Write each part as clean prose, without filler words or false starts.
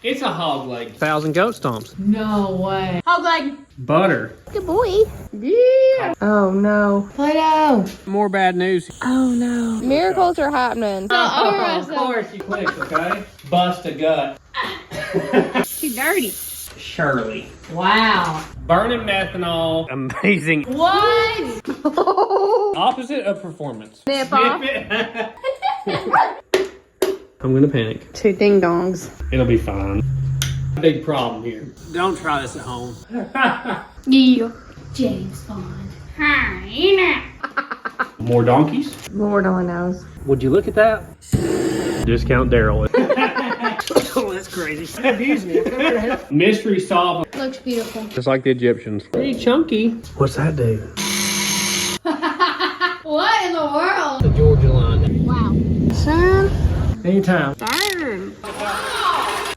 It's a hog leg. 1,000 goat stomps. No way. Hog leg. Butter. Good boy. Yeah. Oh no. Play-Doh. More bad news. Oh no. Miracles are happening. Of course you click, okay? Bust a gut. Too dirty. Shirley. Wow. Burning methanol. Amazing. What? Opposite of performance. Nip off. I'm gonna panic. 2 ding dongs. It'll be fine. Big problem here. Don't try this at home. Yeah. James Bond. Hi. More donkeys? Lord only knows. Would you look at that? Discount Daryl. Oh, that's crazy. Abuse me. Mystery solved. Looks beautiful. Just like the Egyptians. Pretty chunky. What's that do? What in the world? The Georgia line. Wow. Son. Anytime. Darn.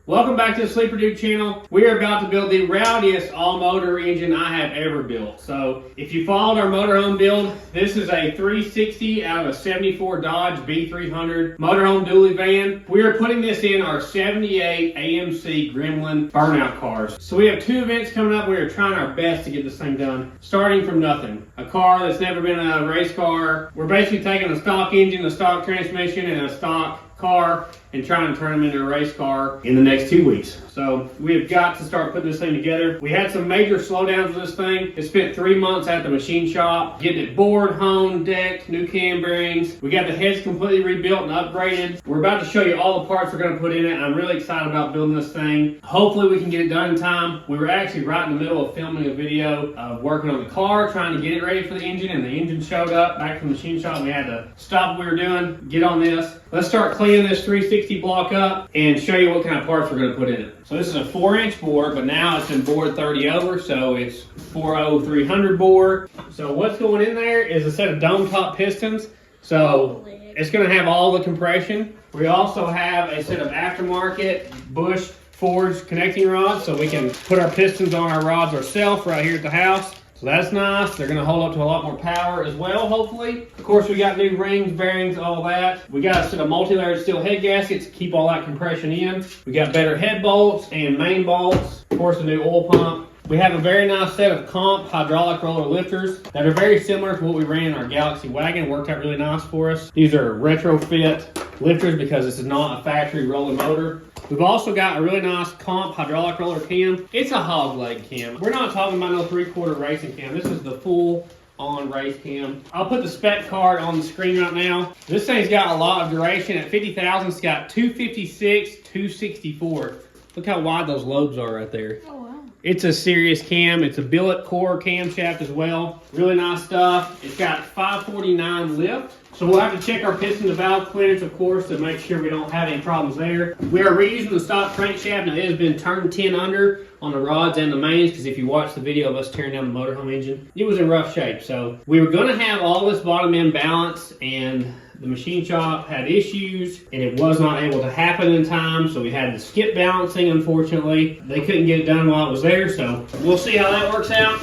Welcome back to the Sleeper Dude channel. We are about to build the rowdiest all-motor engine I have ever built. So if you followed our motorhome build, this is a 360 out of a 74 Dodge B300 motorhome dually van. We are putting this in our 78 AMC Gremlin burnout cars. So we have 2 events coming up. We are trying our best to get this thing done, starting from nothing. A car that's never been a race car. We're basically taking a stock engine, a stock transmission, and a stock car and trying to turn them into a race car in the next 2 weeks. So we have got to start putting this thing together. We had some major slowdowns with this thing. It spent 3 months at the machine shop, getting it bored, honed, decked, new cam bearings. We got the heads completely rebuilt and upgraded. We're about to show you all the parts we're going to put in it. I'm really excited about building this thing. Hopefully we can get it done in time. We were actually right in the middle of filming a video of working on the car, trying to get it ready for the engine, and the engine showed up back from the machine shop. And we had to stop what we were doing, get on this. Let's start cleaning this 360 block up and show you what kind of parts we're going to put in it. So this is a 4-inch bore, but now it's been bored 30 over, so it's 40300 bore. So what's going in there is a set of dome top pistons. So it's going to have all the compression. We also have a set of aftermarket Bush forged connecting rods, so we can put our pistons on our rods ourselves right here at the house. So that's nice. They're going to hold up to a lot more power as well, hopefully. Of course, we got new rings, bearings, all that. We got a set of multi-layered steel head gaskets to keep all that compression in. We got better head bolts and main bolts. Of course, a new oil pump. We have a very nice set of comp hydraulic roller lifters that are very similar to what we ran in our Galaxy wagon. It worked out really nice for us. These are retrofit lifters because this is not a factory roller motor. We've also got a really nice comp hydraulic roller cam. It's a hog leg cam. We're not talking about no 3/4 racing cam. This is the full on race cam. I'll put the spec card on the screen right now. This thing's got a lot of duration. At 50,000, it's got 256, 264. Look how wide those lobes are right there. Oh wow. It's a serious cam. It's a billet core camshaft as well. Really nice stuff. It's got 549 lift. So we'll have to check our piston to valve clearance, of course, to make sure we don't have any problems there. We are reusing the stock crankshaft. Now it has been turned 10 under on the rods and the mains, because if you watch the video of us tearing down the motorhome engine, it was in rough shape. So we were going to have all this bottom end balanced, and the machine shop had issues and it was not able to happen in time, so we had to skip balancing, unfortunately. They couldn't get it done while it was there, so we'll see how that works out.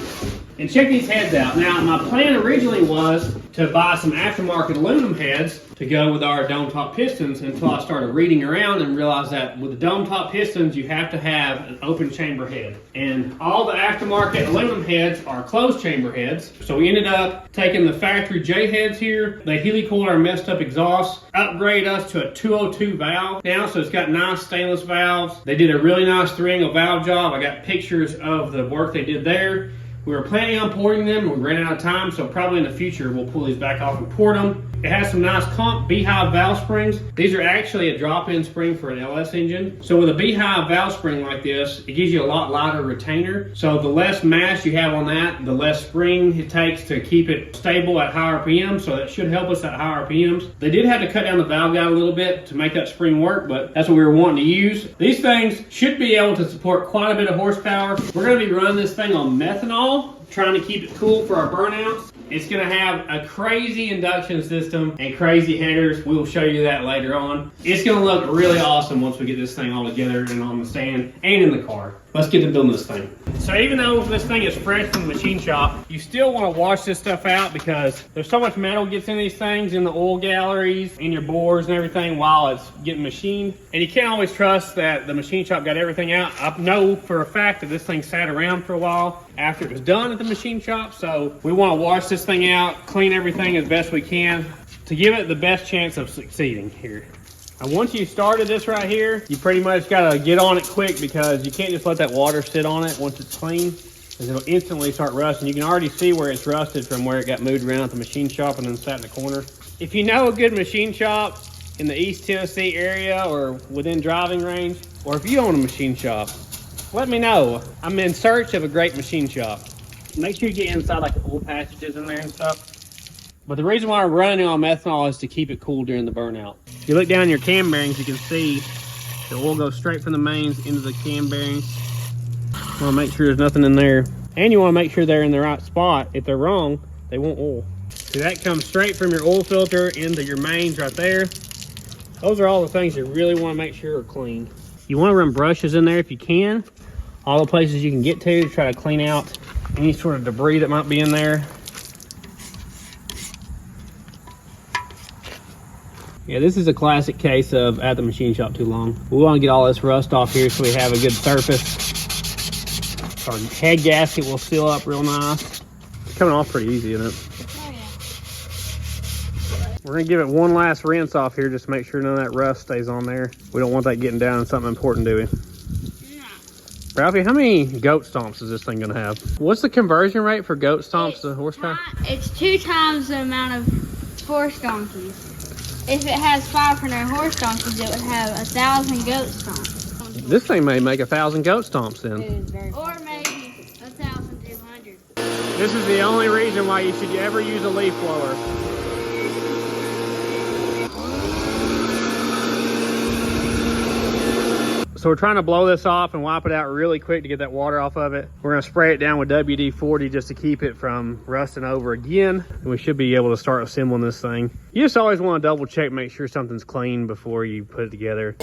And check these heads out. Now, my plan originally was to buy some aftermarket aluminum heads to go with our dome top pistons, until I started reading around and realized that with the dome top pistons, you have to have an open chamber head. And all the aftermarket aluminum heads are closed chamber heads. So we ended up taking the factory J heads here. They helicoiled our messed up exhaust, upgrade us to a 202 valve now, so it's got nice stainless valves. They did a really nice 3-angle valve job. I got pictures of the work they did there. We were planning on porting them, and we ran out of time, so probably in the future we'll pull these back off and port them. It has some nice comp beehive valve springs. These are actually a drop-in spring for an LS engine. So with a beehive valve spring like this, it gives you a lot lighter retainer. So the less mass you have on that, the less spring it takes to keep it stable at high RPM, so that should help us at high RPMs. They did have to cut down the valve guide a little bit to make that spring work, but that's what we were wanting to use. These things should be able to support quite a bit of horsepower. We're going to be running this thing on methanol, trying to keep it cool for our burnouts. It's going to have a crazy induction system and crazy headers. We will show you that later on. It's going to look really awesome once we get this thing all together and on the stand and in the car. let's get to building this thing. So even though this thing is fresh from the machine shop, you still want to wash this stuff out because there's so much metal gets in these things, in the oil galleries, in your bores and everything while it's getting machined. And you can't always trust that the machine shop got everything out. I know for a fact that this thing sat around for a while after it was done at the machine shop. So we want to wash this thing out, clean everything as best we can to give it the best chance of succeeding here. And once you started this right here, you pretty much got to get on it quick because you can't just let that water sit on it once it's clean, because it'll instantly start rusting. You can already see where it's rusted from where it got moved around at the machine shop and then sat in the corner. If you know a good machine shop in the East Tennessee area or within driving range, or if you own a machine shop, let me know. I'm in search of a great machine shop. Make sure you get inside like the oil passages in there and stuff. But the reason why I'm running on methanol is to keep it cool during the burnout. If you look down your cam bearings, you can see the oil goes straight from the mains into the cam bearings. You want to make sure there's nothing in there. And you want to make sure they're in the right spot. If they're wrong, they won't oil. So that comes straight from your oil filter into your mains right there. Those are all the things you really want to make sure are clean. You want to run brushes in there if you can. All the places you can get to try to clean out any sort of debris that might be in there. Yeah, this is a classic case of at the machine shop too long. We want to get all this rust off here so we have a good surface. Our head gasket will seal up real nice. It's coming off pretty easy, isn't it? Oh, yeah. We're going to give it one last rinse off here just to make sure none of that rust stays on there. We don't want that getting down in something important, do we? No. Ralphie, how many goat stomps is this thing going to have? What's the conversion rate for goat stomps to horsepower? It's 2 times the amount of horse donkeys. If it has 500 horse donkeys, it would have 1,000 goat stomps. This thing may make 1,000 goat stomps then. Or maybe 1,200. This is the only reason why you should ever use a leaf blower. So we're trying to blow this off and wipe it out really quick to get that water off of it. We're gonna spray it down with WD-40 just to keep it from rusting over again. And we should be able to start assembling this thing. You just always wanna double check, make sure something's clean before you put it together.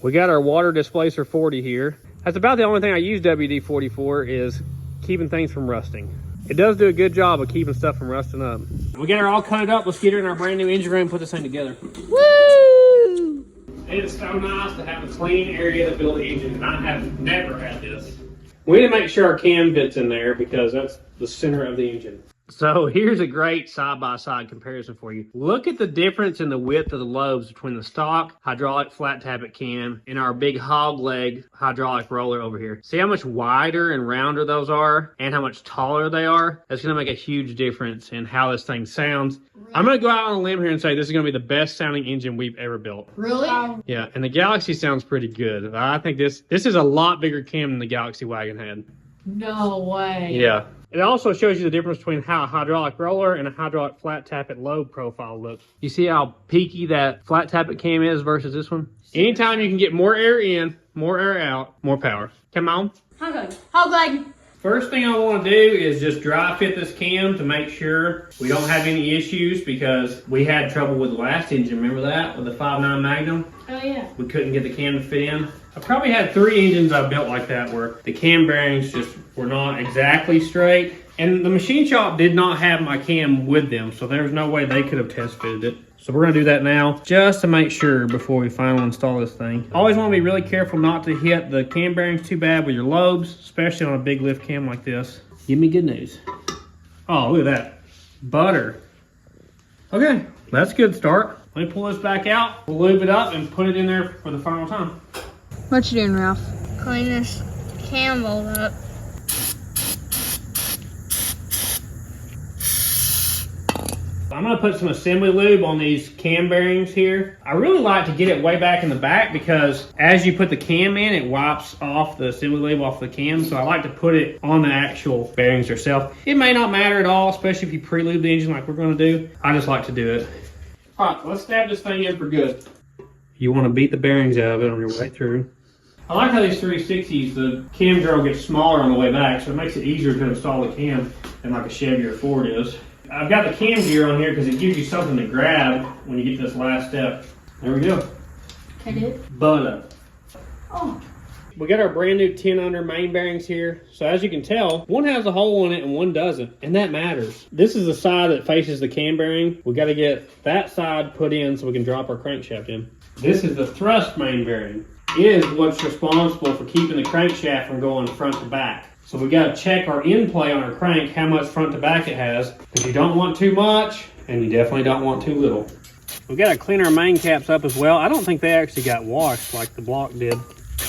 We got our water displacer 40 here. That's about the only thing I use WD-40 for, is keeping things from rusting. It does do a good job of keeping stuff from rusting up. We got her all cut up. Let's get her in our brand new engine room and put this thing together. Woo! It is so nice to have a clean area to build the engine, and I have never had this. We need to make sure our cam fits in there because that's the center of the engine. So here's a great side-by-side comparison for you. Look at the difference in the width of the lobes between the stock hydraulic flat tappet cam and our big hog leg hydraulic roller over here. See how much wider and rounder those are and how much taller they are? That's gonna make a huge difference in how this thing sounds. I'm gonna go out on a limb here and say this is gonna be the best sounding engine we've ever built. Really? Yeah, and the Galaxy sounds pretty good. I think this is a lot bigger cam than the Galaxy wagon had. No way. Yeah. It also shows you the difference between how a hydraulic roller and a hydraulic flat tappet lobe profile looks. You see how peaky that flat tappet cam is versus this one? Anytime you can get more air in, more air out, more power. Come on. Hog leg. First thing I want to do is just dry fit this cam to make sure we don't have any issues, because we had trouble with the last engine. Remember that? With the 5.9 Magnum? Oh, yeah. We couldn't get the cam to fit in. I probably had 3 engines I built like that where the cam bearings just were not exactly straight. And the machine shop did not have my cam with them, so there was no way they could have test fitted it. So we're gonna do that now just to make sure before we finally install this thing. Always wanna be really careful not to hit the cam bearings too bad with your lobes, especially on a big lift cam like this. Give me good news. Oh, look at that. Butter. Okay, that's a good start. Let me pull this back out. We'll lube it up and put it in there for the final time. What you doing, Ralph? Clean this cam bolt up. I'm gonna put some assembly lube on these cam bearings here. I really like to get it way back in the back because as you put the cam in, it wipes off the assembly lube off the cam. So I like to put it on the actual bearings themselves. It may not matter at all, especially if you pre-lube the engine like we're gonna do. I just like to do it. All right, let's stab this thing in for good. You wanna beat the bearings out of it on your way through. I like how these 360s, the cam drill gets smaller on the way back, so it makes it easier to install the cam than like a Chevy or Ford is. I've got the cam gear on here because it gives you something to grab when you get to this last step. There we go. Can I do it? Burnout. Oh. We got our brand new 10 under main bearings here. So as you can tell, one has a hole in it and one doesn't, and that matters. This is the side that faces the cam bearing. We got to get that side put in so we can drop our crankshaft in. This is the thrust main bearing. It is what's responsible for keeping the crankshaft from going front to back. So we got to check our end play on our crank, how much front to back it has, because you don't want too much and you definitely don't want too little. We got to clean our main caps up as well. I don't think they actually got washed like the block did.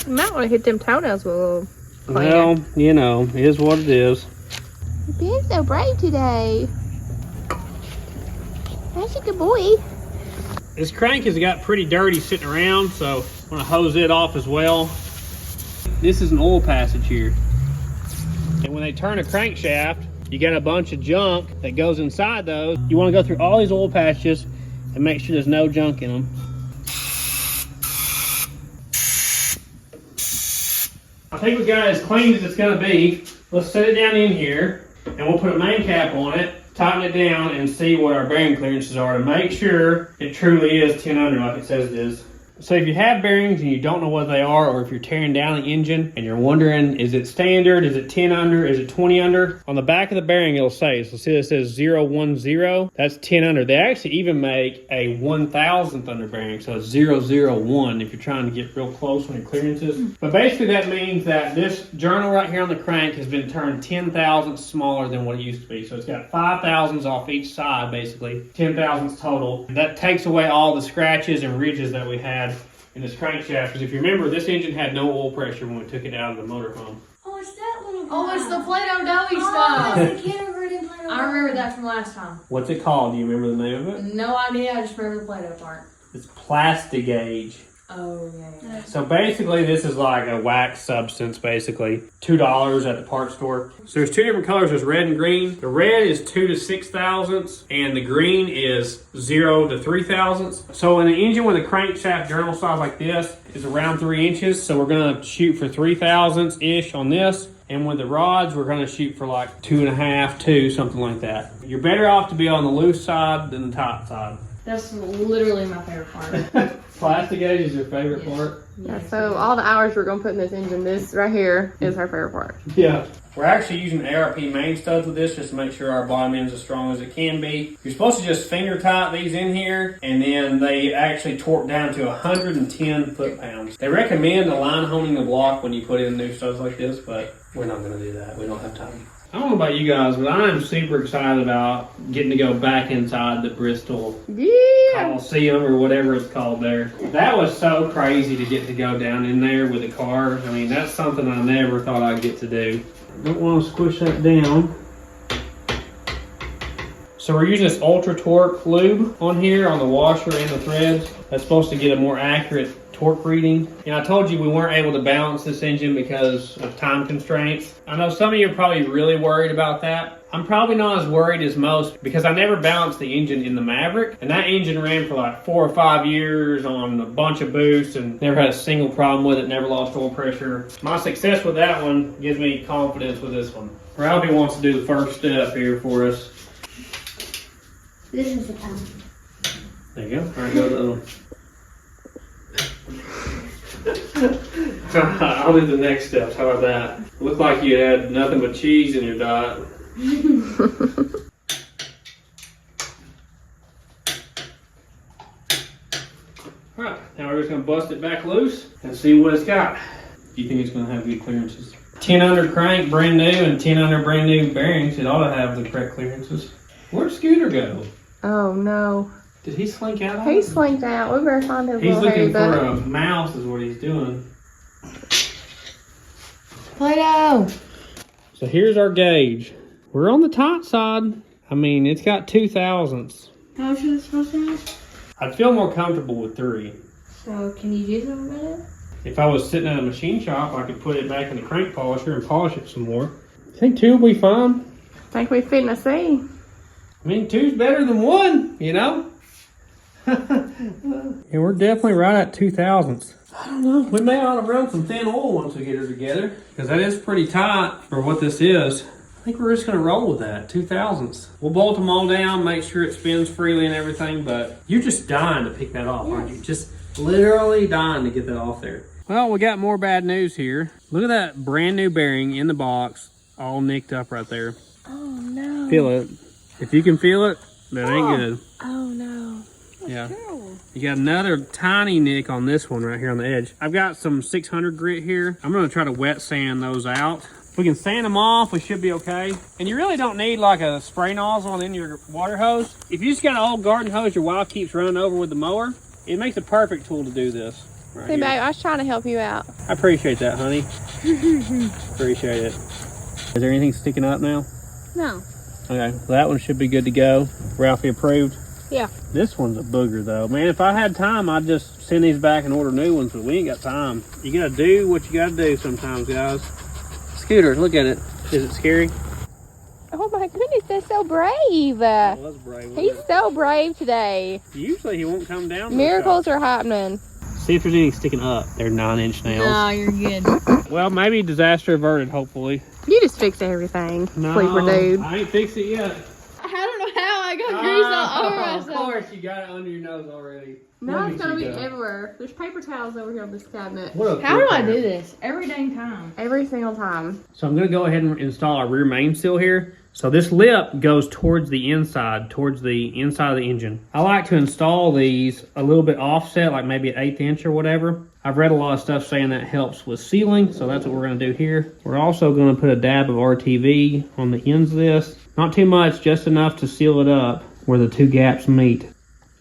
You might want to hit them toenails with a little cleaner. Well, you know, it is what it is. You're being so brave today. That's a good boy. This crank has got pretty dirty sitting around, so I'm gonna hose it off as well. This is an oil passage here. And when they turn a crankshaft, you got a bunch of junk that goes inside those. You wanna go through all these oil passages and make sure there's no junk in them. I think we got it as clean as it's gonna be. Let's set it down in here and we'll put a main cap on it, tighten it down, and see what our bearing clearances are to make sure it truly is 10 under like it says it is. So if you have bearings and you don't know what they are, or if you're tearing down the engine and you're wondering, is it standard, is it 10 under, is it 20 under? On the back of the bearing it'll say, so see it says 010, that's 10 under. They actually even make a 1,000th under bearing, so it's 001 if you're trying to get real close on your clearances. But basically that means that this journal right here on the crank has been turned 10 thousandths smaller than what it used to be. So it's got 5 thousandths off each side basically, 10 thousandths total. That takes away all the scratches and ridges that we had in this crankshaft, because if you remember, this engine had no oil pressure when we took it out of the motorhome. Oh, it's that little guy. Oh, it's the Play-Doh doughy Oh, stuff. that's the kindergarten Play-Doh. I remember that from last time. What's it called? Do you remember the name of it? No idea, I just remember the Play-Doh part. It's Plastigage. Oh, yeah. So basically this is like a wax substance, basically. $2 at the parts store. So there's two different colors, there's red and green. The red is 2 to 6 thousandths and the green is 0 to 3 thousandths. So in an engine with a crankshaft journal size like this is around 3 inches. So we're gonna shoot for 3 thousandths-ish on this. And with the rods, we're gonna shoot for like 2.5, 2, something like that. You're better off to be on the loose side than the tight side. That's literally my favorite part. Plastigage is your favorite part? Yeah, so all the hours we're gonna put in this engine, this right here is our favorite part. Yeah. We're actually using ARP main studs with this just to make sure our bottom end's as strong as it can be. You're supposed to just finger tight these in here, and then they actually torque down to 110 foot-pounds. They recommend align honing the block when you put in new studs like this, but we're not gonna do that. We don't have time. I don't know about you guys, but I am super excited about getting to go back inside the Bristol Coliseum or whatever it's called there. That was so crazy to get to go down in there with a car. I mean, that's something I never thought I'd get to do. Don't want to squish that down. So we're using this Ultra Torque lube on here on the washer and the threads. That's supposed to get a more accurate torque reading. And I told you we weren't able to balance this engine because of time constraints. I know some of you are probably really worried about that. I'm probably not as worried as most because I never balanced the engine in the Maverick, and that engine ran for like 4 or 5 years on a bunch of boosts and never had a single problem with it, never lost oil pressure. My success with that one gives me confidence with this one. Ralphie wants to do the first step here for us. This is the pump. There you go. All right, go to the other one. I'll do the next steps. How about that? Looked like you had nothing but cheese in your diet. Alright, now we're just going to bust it back loose and see what it's got. Do you think it's going to have good clearances? 10 under crank, brand new, and 10 under brand new bearings. It ought to have the correct clearances. Where'd Scooter go? Oh, no. Did he slink out? He slinked out. We better find his He's little hairy looking for butt. a mouse is what he's doing. Play-Doh. So here's our gauge. We're on the tight side. I mean, it's got 2 thousandths. How much is it supposed to have? I'd feel more comfortable with 3. So, can you do something about it? If I was sitting at a machine shop, I could put it back in the crank polisher and polish it some more. I think 2 will be fine. Think we finna see. I mean, 2's better than 1, you know? And we're definitely right at 2 thousandths. I don't know. We may ought to run some thin oil once we get her together, because that is pretty tight for what this is. I think we're just going to roll with that, 2 thousandths. We'll bolt them all down, make sure it spins freely and everything, but you're just dying to pick that off, aren't you? Just Literally dying to get that off there. Well, we got more bad news here. Look at that brand new bearing in the box, all nicked up right there. Oh no. Feel it. If you can feel it, that ain't good. Oh no. Yeah. You got another tiny nick on this one right here on the edge. I've got some 600 grit here. I'm gonna try to wet sand those out. If we can sand them off, we should be okay. And you really don't need like a spray nozzle in your water hose. If you just got an old garden hose your wife keeps running over with the mower, it makes a perfect tool to do this. Right Hey, here. babe, I was trying to help you out. I appreciate that, honey. Appreciate it. Is there anything sticking up now? No. Okay, well, that one should be good to go. Ralphie approved. Yeah. This one's a booger though. Man, if I had time, I'd just send these back and order new ones, but we ain't got time. You gotta do what you gotta do sometimes, guys. Scooter, look at it. Is it scary? Oh my goodness, that's so brave. That was brave. He's so brave today. Usually he won't come down. Miracles are happening. See if there's anything sticking up. They're 9-inch nails. No, you're good. Well, maybe disaster averted, hopefully. You just fixed everything, No, sleeper dude. I ain't fixed it yet. I don't know how I got grease all over Of myself. course, you got it under your nose already. Now Look it's at gonna you be go. everywhere. There's paper towels over here on this cabinet. What a How do cool I pair. do this? Every dang time. Every single time. So I'm going to go ahead and install our rear main seal here. So this lip goes towards the inside of the engine. I like to install these a little bit offset, like maybe an 1/8 inch or whatever. I've read a lot of stuff saying that helps with sealing, so that's what we're going to do here. We're also going to put a dab of RTV on the ends of this. Not too much, just enough to seal it up where the two gaps meet.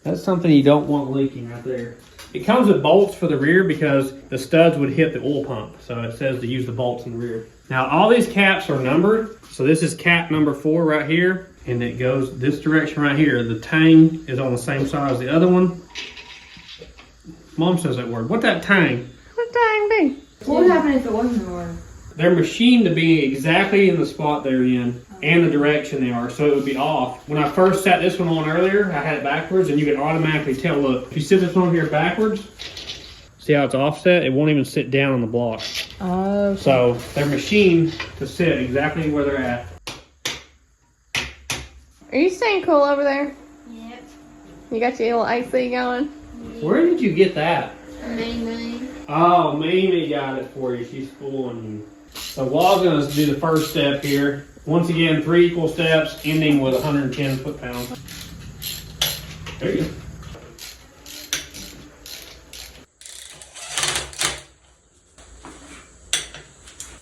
That's something you don't want leaking right there. It comes with bolts for the rear because the studs would hit the oil pump. So it says to use the bolts in the rear. Now all these caps are numbered. So this is cap number 4 right here. And it goes this direction right here. The tang is on the same side as the other one. Mom says that word. What that tang? What dang do? What would happen if it wasn't the word? They're machined to be exactly in the spot they're in and the direction they are, so it would be off. When I first sat this one on earlier, I had it backwards, and you can automatically tell, look, if you sit this one here backwards, see how it's offset? It won't even sit down on the block. Oh. So they're machined to sit exactly where they're at. Are you staying cool over there? Yep. You got your little AC going? Where did you get that? Mainly. Oh, Mimi got it for you. She's fooling you. So Wall's going to do the first step here. Once again, 3 equal steps, ending with 110 foot-pounds. There you go.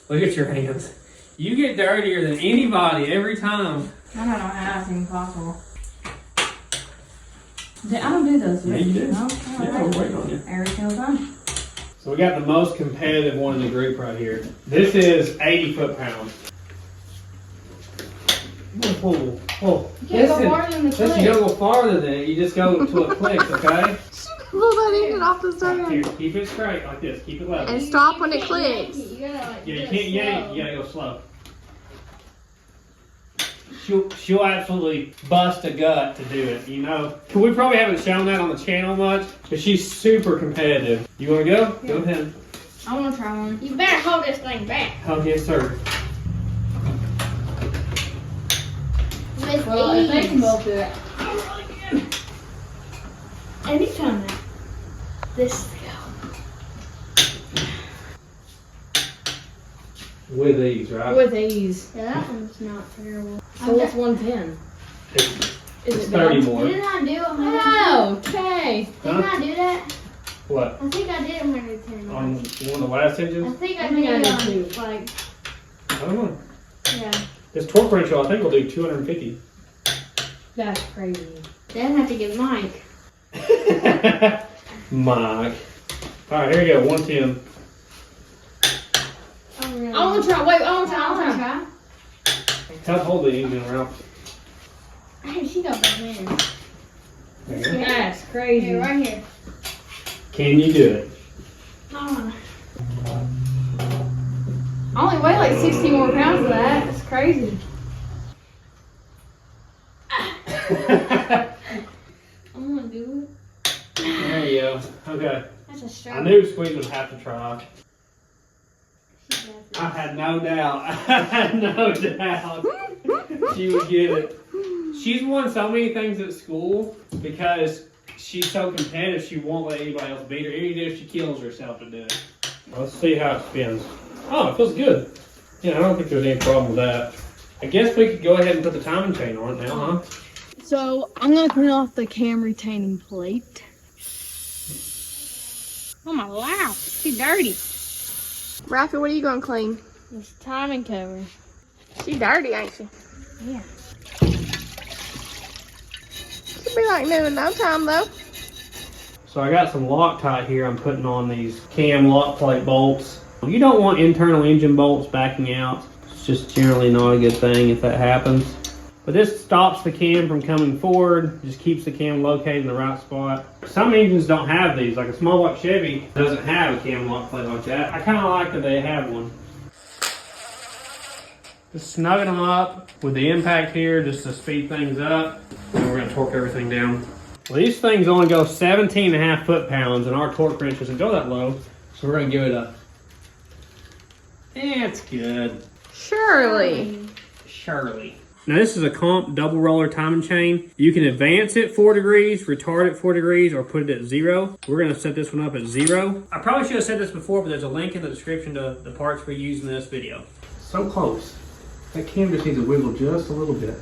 Look at your hands. You get dirtier than anybody every time. I don't know how it's even possible. I don't do those. Yeah, you do. No? Yeah, we're waiting on you. Every single time. So we got the most competitive one in the group right here. This is 80 foot-pounds. Whoa, whoa. You can't go farther than the Listen, click. you don't go farther than it. You just go to a click, okay? Pull that engine off the Here, stand. keep it straight like this. Keep it level. And stop when it clicks. You gotta like Yeah, you do it can't yank. slow. You gotta go slow. She'll absolutely bust a gut to do it, you know? We probably haven't shown that on the channel much, but she's super competitive. You wanna go? Yeah. Go ahead. I wanna try one. You better hold this thing back. Oh, yes, sir. With Well, if they can ease. both do it. Anytime this With ease, right? With ease. Yeah, that one's not terrible. So what's 110? It's Is it 30 bad? more. Didn't I do 110? Oh, okay. Didn't I do that? What? I think I did 110. On one of the last I engines? think I I think did I on, did too. like, I don't know. yeah. This torque ratio, I think, will do 250. That's crazy. Then I have to get Mike. Mike. Alright, here we go, 110. I wanna try. Wait, I wanna try. I I wanna want try. to try. Help hold the engine, Ralph. Hey, she got both hands. There you go. That's crazy. Here, right here. Can you do it? Oh. I only weigh like 60 more pounds of that. That's crazy. I'm gonna do it. There you go. Okay. That's a I strap. knew Squeeze would have to try. She got this. I had no doubt. I had no doubt she would get it. She's won so many things at school because she's so competitive, she won't let anybody else beat her. Even if she kills herself to do it. Let's see how it spins. Oh, it feels good. Yeah, I don't think there's any problem with that. I guess we could go ahead and put the timing chain on it now, huh? So I'm gonna clean off the cam retaining plate. Oh my wow, she's dirty. Rafi, what are you gonna clean? This timing cover. She dirty, ain't she? Yeah. She'll be like new in no time though. So I got some Loctite here I'm putting on these cam lock plate bolts. You don't want internal engine bolts backing out. It's just generally not a good thing if that happens. But this stops the cam from coming forward, just keeps the cam located in the right spot. Some engines don't have these, like a small block Chevy doesn't have a cam lock plate like that. I kind of like that they have one. Just snugging them up with the impact here just to speed things up. And we're going to torque everything down. Well, these things only go 17.5 foot-pounds, and our torque wrench doesn't go that low. So we're going to give it a... It's good. Surely. Now this is a comp double roller timing chain. You can advance it 4 degrees, retard it 4 degrees, or put it at 0. We're going to set this one up at 0. I probably should have said this before, but there's a link in the description to the parts we use in this video. So close. That cam just needs to wiggle just a little bit.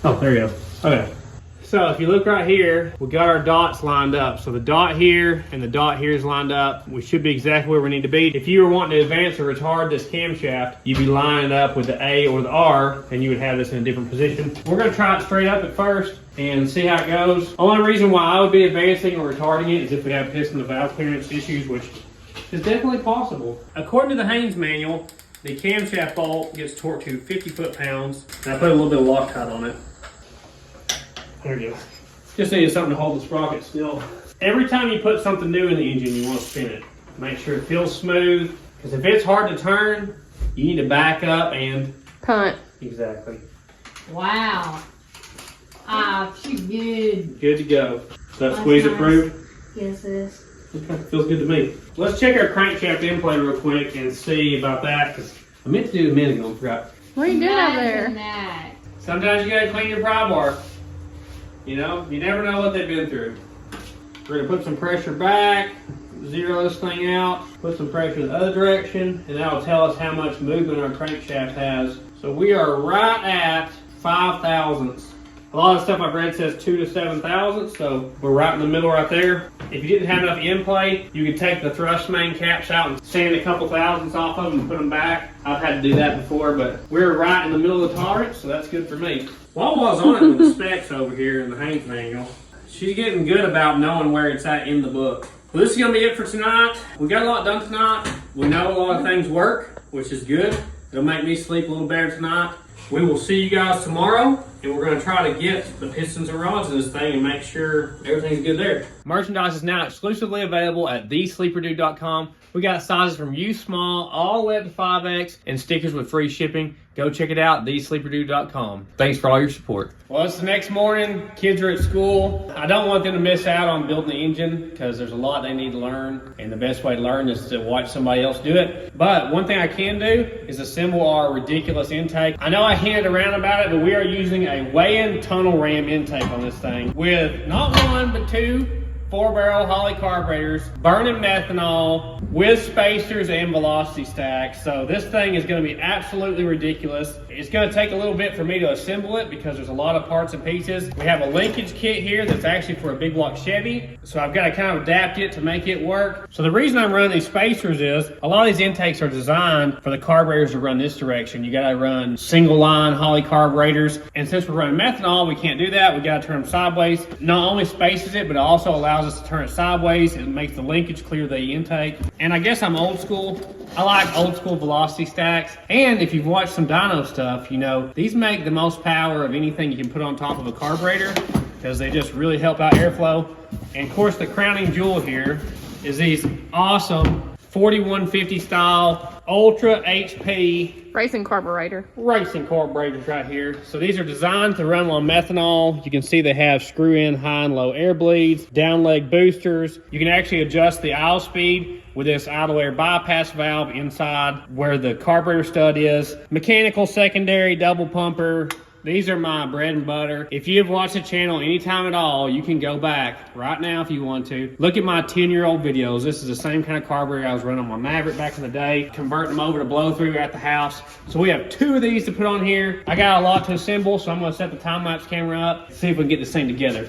Oh, there you go. Okay. So if you look right here, we got our dots lined up. So the dot here and the dot here is lined up. We should be exactly where we need to be. If you were wanting to advance or retard this camshaft, you'd be lining up with the A or the R, and you would have this in a different position. We're gonna try it straight up at first and see how it goes. Only reason why I would be advancing or retarding it is if we have piston to valve clearance issues, which is definitely possible. According to the Haynes manual, the camshaft bolt gets torqued to 50 foot-pounds. And I put a little bit of Loctite on it. There you go. Just needed something to hold the sprocket still. Every time you put something new in the engine, you want to spin it. Make sure it feels smooth, because if it's hard to turn, you need to back up and... Punt. Exactly. Wow. Ah, she's good. Good to go. Is that squeeze nice. approved? Yes, it is. Okay, feels good to me. Let's check our crankshaft end plate real quick and see about that, because I meant to do it a minute ago and forgot. What are you doing over there? Imagine that. Sometimes you gotta clean your pry bar. You know, you never know what they've been through. We're gonna put some pressure back, zero this thing out, put some pressure the other direction, and that'll tell us how much movement our crankshaft has. So we are right at 5 thousandths. A lot of stuff I've read says 2 to 7 thousandths, so we're right in the middle right there. If you didn't have enough end plate, you could take the thrust main caps out and sand a couple thousandths off of them and put them back. I've had to do that before, but we're right in the middle of the tolerance, so that's good for me. While I was on it with the specs over here in the Haynes manual, she's getting good about knowing where it's at in the book. Well, this is going to be it for tonight. We got a lot done tonight. We know a lot of things work, which is good. It'll make me sleep a little better tonight. We will see you guys tomorrow, and we're going to try to get the pistons and rods in this thing and make sure everything's good there. Merchandise is now exclusively available at thesleeperdude.com. We got sizes from U small all the way up to 5X and stickers with free shipping. Go check it out, thesleeperdude.com. Thanks for all your support. Well, it's the next morning. Kids are at school. I don't want them to miss out on building the engine because there's a lot they need to learn. And the best way to learn is to watch somebody else do it. But one thing I can do is assemble our ridiculous intake. I know I hinted around about it, but we are using a WEIAND tunnel ram intake on this thing with not one, but 2 4-barrel Holley carburetors, burning methanol with spacers and velocity stacks. So this thing is going to be absolutely ridiculous. It's going to take a little bit for me to assemble it because there's a lot of parts and pieces. We have a linkage kit here that's actually for a big block Chevy. So I've got to kind of adapt it to make it work. So the reason I'm running these spacers is a lot of these intakes are designed for the carburetors to run this direction. You got to run single line Holley carburetors. And since we're running methanol, we can't do that. We got to turn them sideways. Not only spaces it, but it also allows us to turn it sideways and makes the linkage clear the intake. And I guess I'm old school. I like old school velocity stacks. And if you've watched some dyno stuff, you know, these make the most power of anything you can put on top of a carburetor because they just really help out airflow. And of course, the crowning jewel here is these awesome 4150 style Ultra HP Racing carburetor. racing carburetors right here. So these are designed to run on methanol. You can see they have screw-in high and low air bleeds, down leg boosters. You can actually adjust the idle speed with this idle air bypass valve inside where the carburetor stud is. Mechanical secondary double pumper, These are my bread and butter. If you have watched the channel anytime at all, you can go back right now if you want to. Look at my 10-year-old videos. This is the same kind of carburetor I was running on my Maverick back in the day, converting them over to blow through at the house. So we have 2 of these to put on here. I got a lot to assemble, so I'm gonna set the time-lapse camera up, see if we can get this thing together.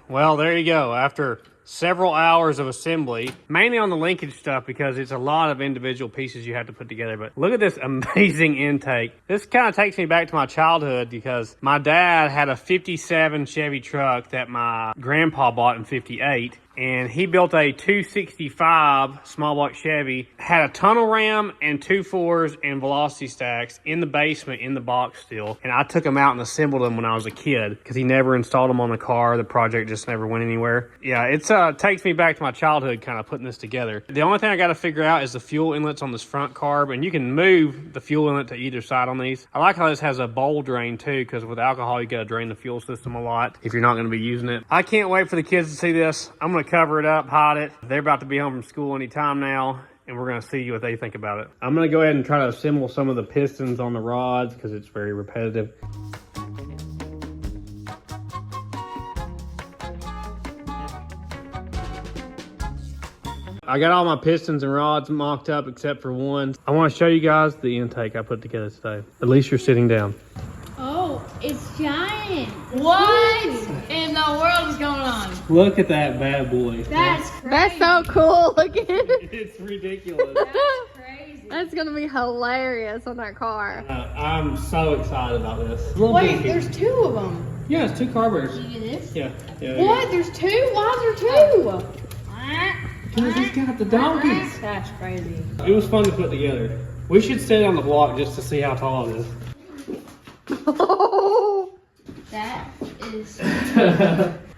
Well, there you go. After several hours of assembly, mainly on the linkage stuff because it's a lot of individual pieces you have to put together. But look at this amazing intake. This kind of takes me back to my childhood because my dad had a 57 Chevy truck that my grandpa bought in 58. And he built a 265 small block Chevy, had a tunnel ram and 2 4s and velocity stacks in the basement in the box still. And I took them out and assembled them when I was a kid because he never installed them on the car. The project just never went anywhere. Yeah, it's takes me back to my childhood kind of putting this together. The only thing I got to figure out is the fuel inlets on this front carb, and you can move the fuel inlet to either side on these. I like how this has a bowl drain too, because with alcohol you got to drain the fuel system a lot if you're not going to be using it. I can't wait for the kids to see this. I'm going to cover it up, hide it. They're about to be home from school anytime now, and we're going to see what they think about it. I'm going to go ahead and try to assemble some of the pistons on the rods because it's very repetitive. I got all my pistons and rods mocked up except for one. I want to show you guys the intake I put together today. At least you're sitting down. Oh, it's giant. What in the world is going on? Look at that bad boy. That's crazy. That's so cool looking. It's ridiculous. That's crazy. That's gonna be hilarious on that car. I'm so excited about this. Wait, there's 2 of them. Yeah, it's 2 carburetors. Look at this. Yeah. What? There's 2? Why is there 2? Because he's got the donkeys. That's crazy. It was fun to put together. We should sit on the block just to see how tall it is. That is.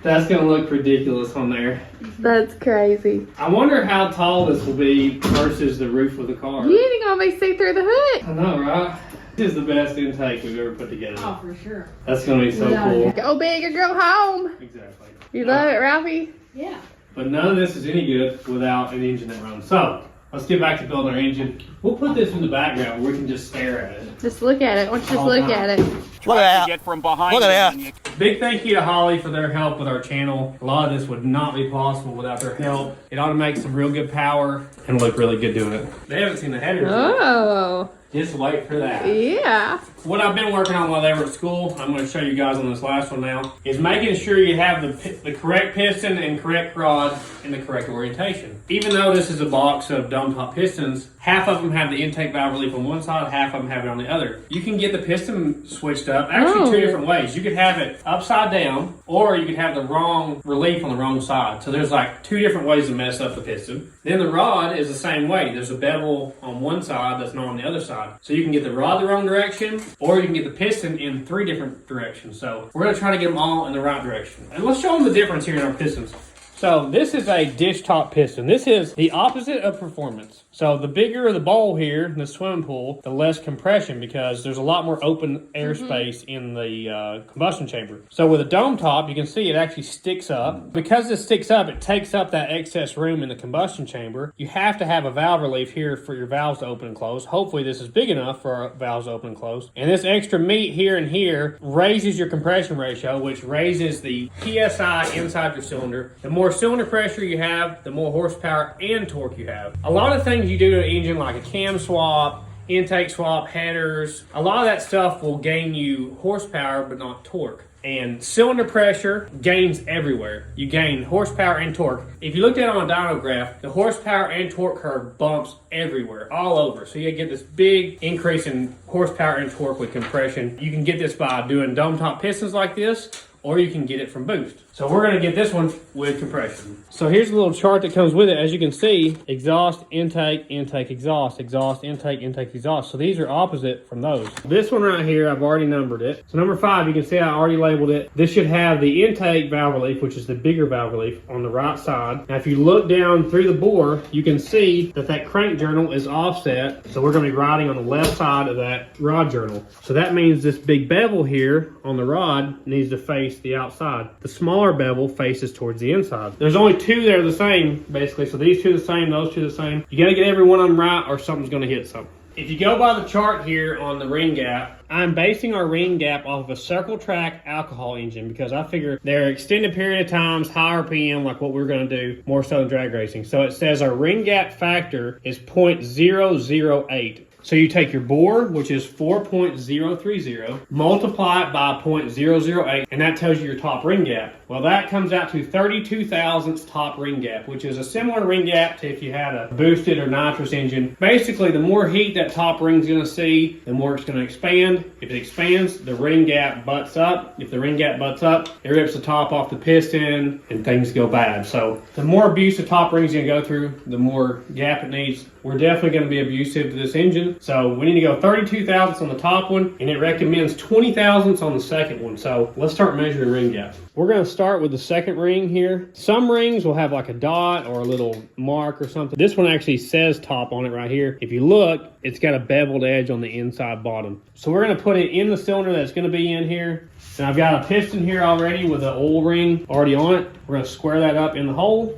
That's gonna look ridiculous on there. That's crazy. I wonder how tall this will be versus the roof of the car. You ain't gonna be see through the hood. I know, right? This is the best intake we've ever put together. Oh, for sure. That's gonna be so cool. Go big or go home. Exactly. You love it, Ralphie? Yeah. But none of this is any good without an engine that runs. So, let's get back to building our engine. We'll put this in the background where we can just stare at it. Just look at it. Why don't you just look at it? Look at that. Look at that. Big thank you to Holley for their help with our channel. A lot of this would not be possible without their help. It ought to make some real good power and look really good doing it. They haven't seen the headers yet. Oh. Just wait for that. Yeah. What I've been working on while they were at school, I'm going to show you guys on this last one now, is making sure you have the correct piston and correct rod in the correct orientation. Even though this is a box of dome top pistons, half of them have the intake valve relief on one side, half of them have it on the other. You can get the piston switched up, actually 2 different ways. You could have it upside down, or you could have the wrong relief on the wrong side. So there's like 2 different ways to mess up the piston. Then the rod is the same way. There's a bevel on one side that's not on the other side. So you can get the rod the wrong direction, or you can get the piston in 3 different directions. So we're going to try to get them all in the right direction. And let's show them the difference here in our pistons. So this is a dish top piston. This is the opposite of performance. So the bigger the bowl here in the swimming pool, the less compression because there's a lot more open airspace in the combustion chamber. So with a dome top, you can see it actually sticks up. Because it sticks up, it takes up that excess room in the combustion chamber. You have to have a valve relief here for your valves to open and close. Hopefully this is big enough for our valves to open and close. And this extra meat here and here raises your compression ratio, which raises the PSI inside your cylinder. The more cylinder pressure you have, the more horsepower and torque you have. A lot of things you do to an engine, like a cam swap, intake swap, headers, a lot of that stuff will gain you horsepower but not torque. And cylinder pressure gains everywhere. You gain horsepower and torque. If you looked at it on a dyno graph, the horsepower and torque curve bumps everywhere, all over. So you get this big increase in horsepower and torque with compression. You can get this by doing dome top pistons like this, or you can get it from boost. So we're gonna get this one with compression. So here's a little chart that comes with it. As you can see, exhaust, intake, intake, exhaust, exhaust, intake, intake, exhaust. So these are opposite from those. This one right here, I've already numbered it. So number 5, you can see I already labeled it. This should have the intake valve relief, which is the bigger valve relief, on the right side. Now if you look down through the bore, you can see that that crank journal is offset. So we're gonna be riding on the left side of that rod journal. So that means this big bevel here on the rod needs to face the outside. The smaller smaller bevel faces towards the inside. There's only two that are the same, basically. So these two are the same, those two are the same. You gotta get every one of them right or something's gonna hit something. If you go by the chart here on the ring gap, I'm basing our ring gap off of a circle track alcohol engine because I figure they're extended period of times, high RPM, like what we're gonna do, more so than drag racing. So it says our ring gap factor is 0.008. So you take your bore, which is 4.030, multiply it by 0.008, and that tells you your top ring gap. Well, that comes out to 32 thousandths top ring gap, which is a similar ring gap to if you had a boosted or nitrous engine. Basically, the more heat that top ring's gonna see, the more it's gonna expand. If it expands, the ring gap butts up. If the ring gap butts up, it rips the top off the piston and things go bad. So the more abuse the top ring's gonna go through, the more gap it needs. We're definitely gonna be abusive to this engine. So we need to go 32 thousandths on the top one, and it recommends 20 thousandths on the second one. So let's start measuring ring gap. We're gonna start with the second ring here. Some rings will have like a dot or a little mark or something. This one actually says top on it right here. If you look, it's got a beveled edge on the inside bottom. So we're gonna put it in the cylinder that's gonna be in here. And I've got a piston here already with an oil ring already on it. We're gonna square that up in the hole.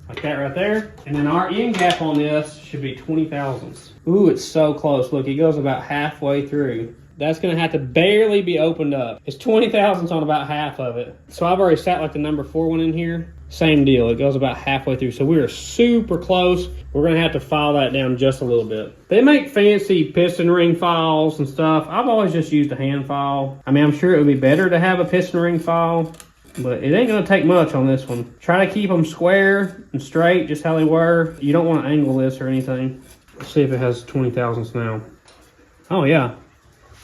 Like that right there. And then our end gap on this should be 20 thousandths. Ooh, it's so close. Look, it goes about halfway through. That's gonna have to barely be opened up. It's 20 thousandths on about half of it. So I've already sat like the number 4 one in here. Same deal, it goes about halfway through. So we are super close. We're gonna have to file that down just a little bit. They make fancy piston ring files and stuff. I've always just used a hand file. I mean, I'm sure it would be better to have a piston ring file, but it ain't gonna take much on this one. Try to keep them square and straight, just how they were. You don't wanna angle this or anything. Let's see if it has 20 thousandths now. Oh yeah,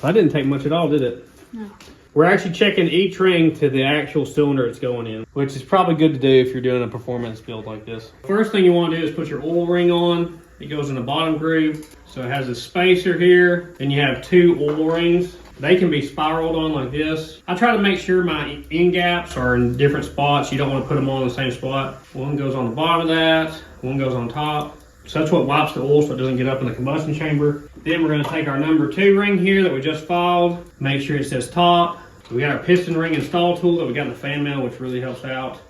that didn't take much at all, did it? No. We're actually checking each ring to the actual cylinder it's going in, which is probably good to do if you're doing a performance build like this. First thing you wanna do is put your oil ring on. It goes in the bottom groove. So it has a spacer here, and you have 2 oil rings. They can be spiraled on like this. I try to make sure my end gaps are in different spots. You don't want to put them all in the same spot. One goes on the bottom of that, one goes on top. So that's what wipes the oil so it doesn't get up in the combustion chamber. Then we're going to take our number 2 ring here that we just filed, make sure it says top. We got our piston ring install tool that we got in the fan mail, which really helps out.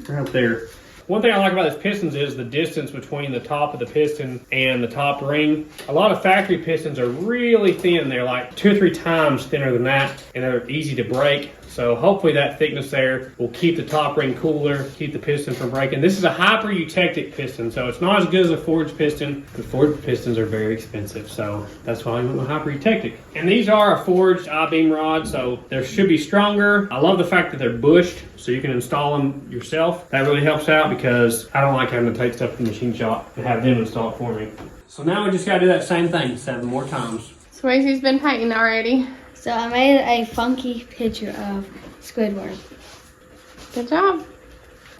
Right there. One thing I like about this pistons is the distance between the top of the piston and the top ring. A lot of factory pistons are really thin. They're like 2 or 3 times thinner than that, and they're easy to break. So hopefully that thickness there will keep the top ring cooler, keep the piston from breaking. This is a hyper-eutectic piston, so it's not as good as a forged piston. The forged pistons are very expensive, so that's why I went with hyper-eutectic. And these are a forged I-beam rod, so they should be stronger. I love the fact that they're bushed, so you can install them yourself. That really helps out because I don't like having to take stuff to the machine shop and have them install it for me. So now we just gotta do that same thing 7 more times. Swayze's been painting already. So I made a funky picture of Squidward. Good job.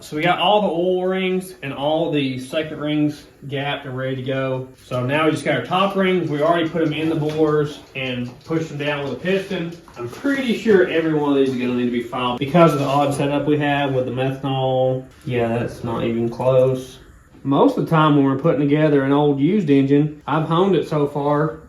So we got all the oil rings and all the second rings gapped and ready to go. So now we just got our top rings. We already put them in the bores and pushed them down with a piston. I'm pretty sure every one of these is gonna need to be filed because of the odd setup we have with the methanol. Yeah, that's not even close. Most of the time when we're putting together an old used engine, I've honed it so far.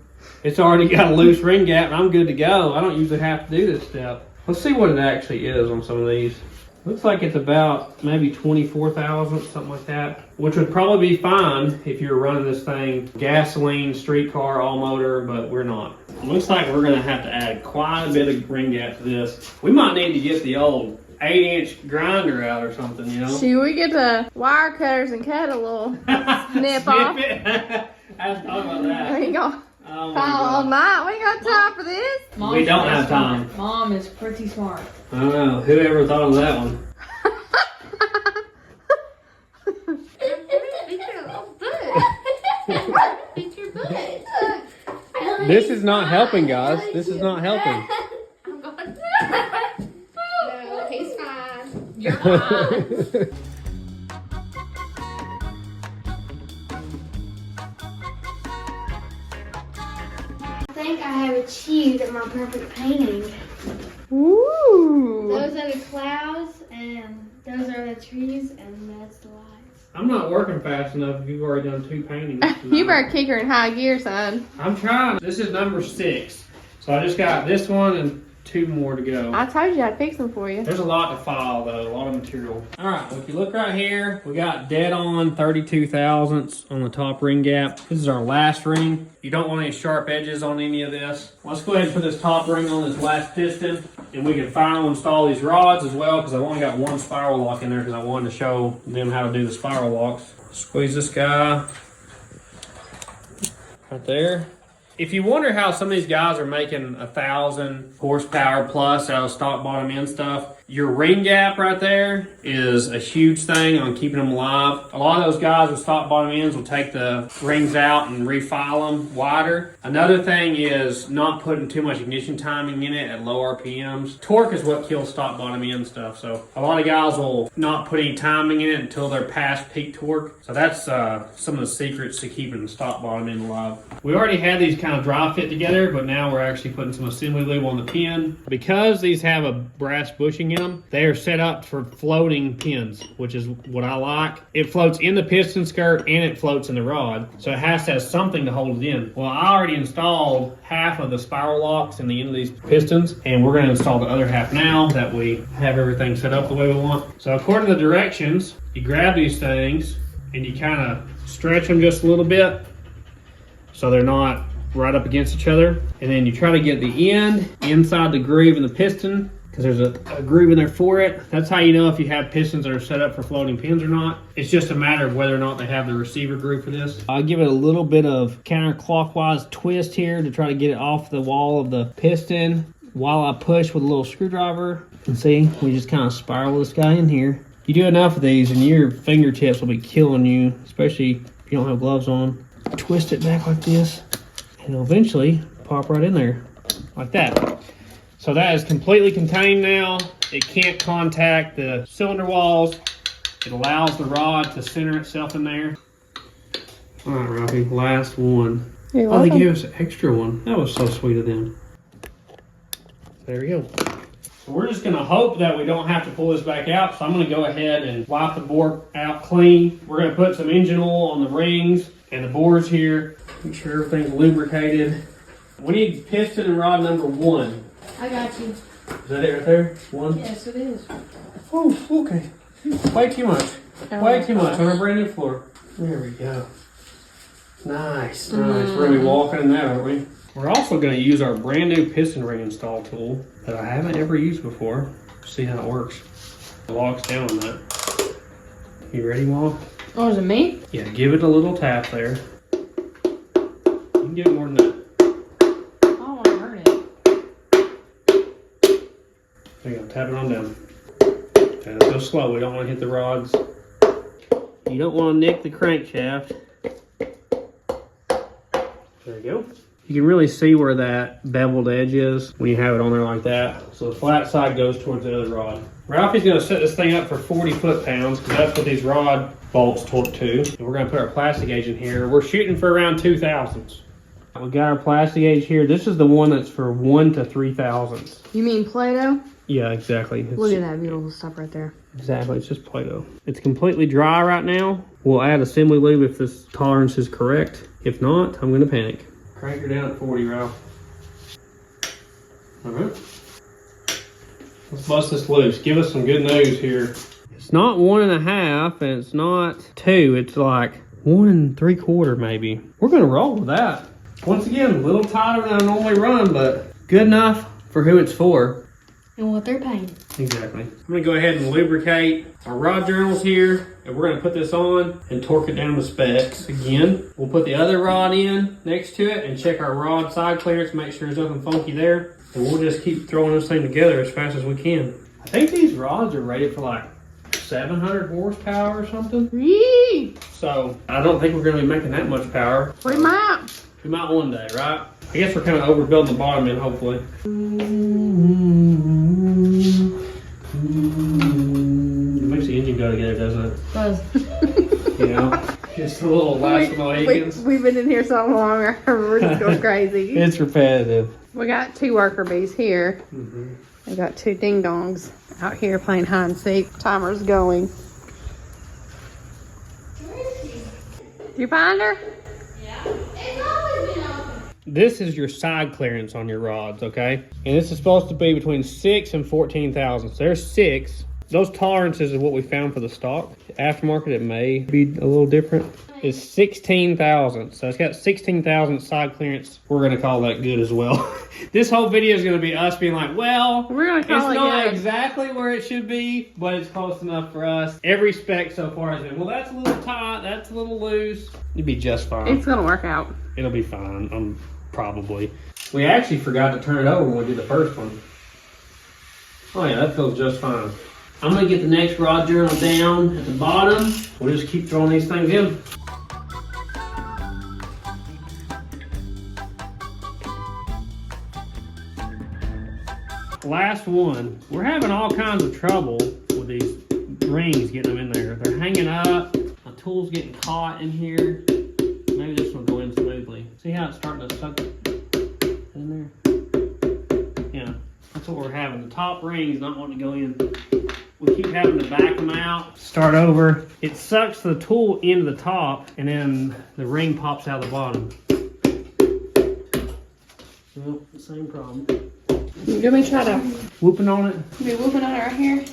It's already got a loose ring gap and I'm good to go. I don't usually have to do this step. Let's see what it actually is on some of these. Looks like it's about maybe 24 thousandths, something like that, which would probably be fine if you're running this thing gasoline, streetcar, all motor, but we're not. Looks like we're gonna have to add quite a bit of ring gap to this. We might need to get the old 8-inch grinder out or something, you know? Should we get the wire cutters and cut a little snip off? I hadn't thought about that. There you go. Oh my All God. night. We got time for this. We don't have time. Mom is pretty smart. I don't know. Whoever thought of that one? This is not helping, guys. This is not helping. No, he's fine. You're fine. I think I have achieved my perfect painting. Ooh. Those are the clouds, and those are the trees, and that's the lights. I'm not working fast enough if you've already done 2 paintings. You better kick her in high gear, son. I'm trying. This is number 6. So I just got this one and 2 more to go. I told you I'd fix them for you. There's a lot to file though, a lot of material. All right, well, if you look right here, we got dead on 32 thousandths on the top ring gap. This is our last ring. You don't want any sharp edges on any of this. Let's go ahead and put this top ring on this last piston, and we can finally install these rods as well, because I've only got 1 spiral lock in there because I wanted to show them how to do the spiral locks. Squeeze this guy right there. If you wonder how some of these guys are making 1,000 horsepower plus out of stock bottom end stuff, your ring gap right there is a huge thing on keeping them alive. A lot of those guys with stock bottom ends will take the rings out and refile them wider. Another thing is not putting too much ignition timing in it at low RPMs. Torque is what kills stock bottom end stuff. So a lot of guys will not put any timing in it until they're past peak torque. So that's some of the secrets to keeping the stock bottom end alive. We already had these kind of dry fit together, but now we're actually putting some assembly lube on the pin. Because these have a brass bushing in them, they are set up for floating pins, which is what I like. It floats in the piston skirt and it floats in the rod, so it has to have something to hold it in. Well, I already installed half of the spiral locks in the end of these pistons, and we're going to install the other half now that we have everything set up the way we want. So according to the directions, you grab these things and you kind of stretch them just a little bit so they're not right up against each other, and then you try to get the end inside the groove in the piston, because there's a groove in there for it. That's how you know if you have pistons that are set up for floating pins or not. It's just a matter of whether or not they have the receiver groove for this. I'll give it a little bit of counterclockwise twist here to try to get it off the wall of the piston while I push with a little screwdriver. And see, we just kind of spiral this guy in here. You do enough of these and your fingertips will be killing you, especially if you don't have gloves on. Twist it back like this, and it'll eventually pop right in there, like that. So that is completely contained now. It can't contact the cylinder walls. It allows the rod to center itself in there. All right, Ralphie, last one. You're Oh, they welcome. gave us an extra one. That was so sweet of them. There we go. So we're just gonna hope that we don't have to pull this back out. So I'm gonna go ahead and wipe the board out clean. We're gonna put some engine oil on the rings and the bores here. Make sure everything's lubricated. We need piston and rod number 1. I got you. Is that it right there? 1? Yes, it is. Oh, okay. Way too much. Way too much on our brand new floor. There we go. Nice, nice. We're gonna be walking in that, aren't we? We're also gonna use our brand new piston ring install tool that I haven't ever used before. See how it works. It locks down on that. You ready, Walt? Oh, is it me? Yeah, give it a little tap there. You can give it more than that. I don't want to hurt it. There you go, tap it on down. Okay, let's go slow. We don't want to hit the rods. You don't want to nick the crankshaft. There you go. You can really see where that beveled edge is when you have it on there like that. So the flat side goes towards the other rod. Ralphie's going to set this thing up for 40 foot-pounds because that's what these rod bolts torque to. And we're going to put our plastic gauge in here. We're shooting for around 2 thousandths. We got our plastic gauge here. This is the one that's for 1 to 3 thousandths. You mean Play-Doh? Yeah, exactly. Look at that beautiful stuff right there. Exactly, it's just Play-Doh. It's completely dry right now. We'll add assembly lube if this tolerance is correct. If not, I'm gonna panic. Crank her down at 40, Ralph. All right. Let's bust this loose. Give us some good news here. It's not 1.5 and it's not 2. It's like 1 3/4 maybe. We're gonna roll with that. Once again, a little tighter than I normally run, but good enough for who it's for. And what they're paying. Exactly. I'm gonna go ahead and lubricate our rod journals here, and we're gonna put this on and torque it down to specs. Again, we'll put the other rod in next to it and check our rod side clearance, make sure there's nothing funky there. And we'll just keep throwing this thing together as fast as we can. I think these rods are rated for like 700 horsepower or something. Yee! So I don't think we're gonna be making that much power. We might. We might one day, right? I guess we're kind of overbuilding the bottom end, hopefully. It makes the engine go together, doesn't it? Does. You know? Just a little last Mohicans. We've been in here so long, we're just going crazy. It's repetitive. We got 2 worker bees here. We got 2 ding-dongs out here playing hide and seek. Timer's going. Did you find her? Yeah. It's always been open. this is your side clearance on your rods, okay? And this is supposed to be between 6 and 14 thousandths. There's 6. Those tolerances is what we found for the stock. Aftermarket, it may be a little different. It's 16 thousandths. So it's got 16 thousandths side clearance. We're gonna call that good as well. This whole video is gonna be us being like, well, We're gonna call it's it not good. exactly where it should be, but it's close enough for us. Every spec so far has been, well, that's a little tight, that's a little loose. It'd be just fine. It's gonna work out. It'll be fine, probably. We actually forgot to turn it over when we did the first one. Oh yeah, that feels just fine. I'm gonna get the next rod journal down at the bottom. We'll just keep throwing these things in. Last one. We're having all kinds of trouble with these rings, getting them in there. They're hanging up. My tool's getting caught in here. Maybe this will go in smoothly. See how it's starting to suck in there? Yeah, that's what we're having. The top ring's not wanting to go in. We keep having to back them out, start over. It sucks the tool into the top, and then the ring pops out the bottom. Well, same problem. Let me try to Whooping on it. be whooping on it right here.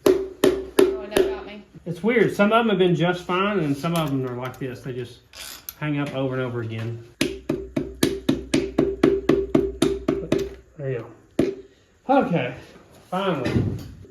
Oh, that got me. It's weird. Some of them have been just fine, and some of them are like this. They just hang up over and over again. There you go. Okay, finally.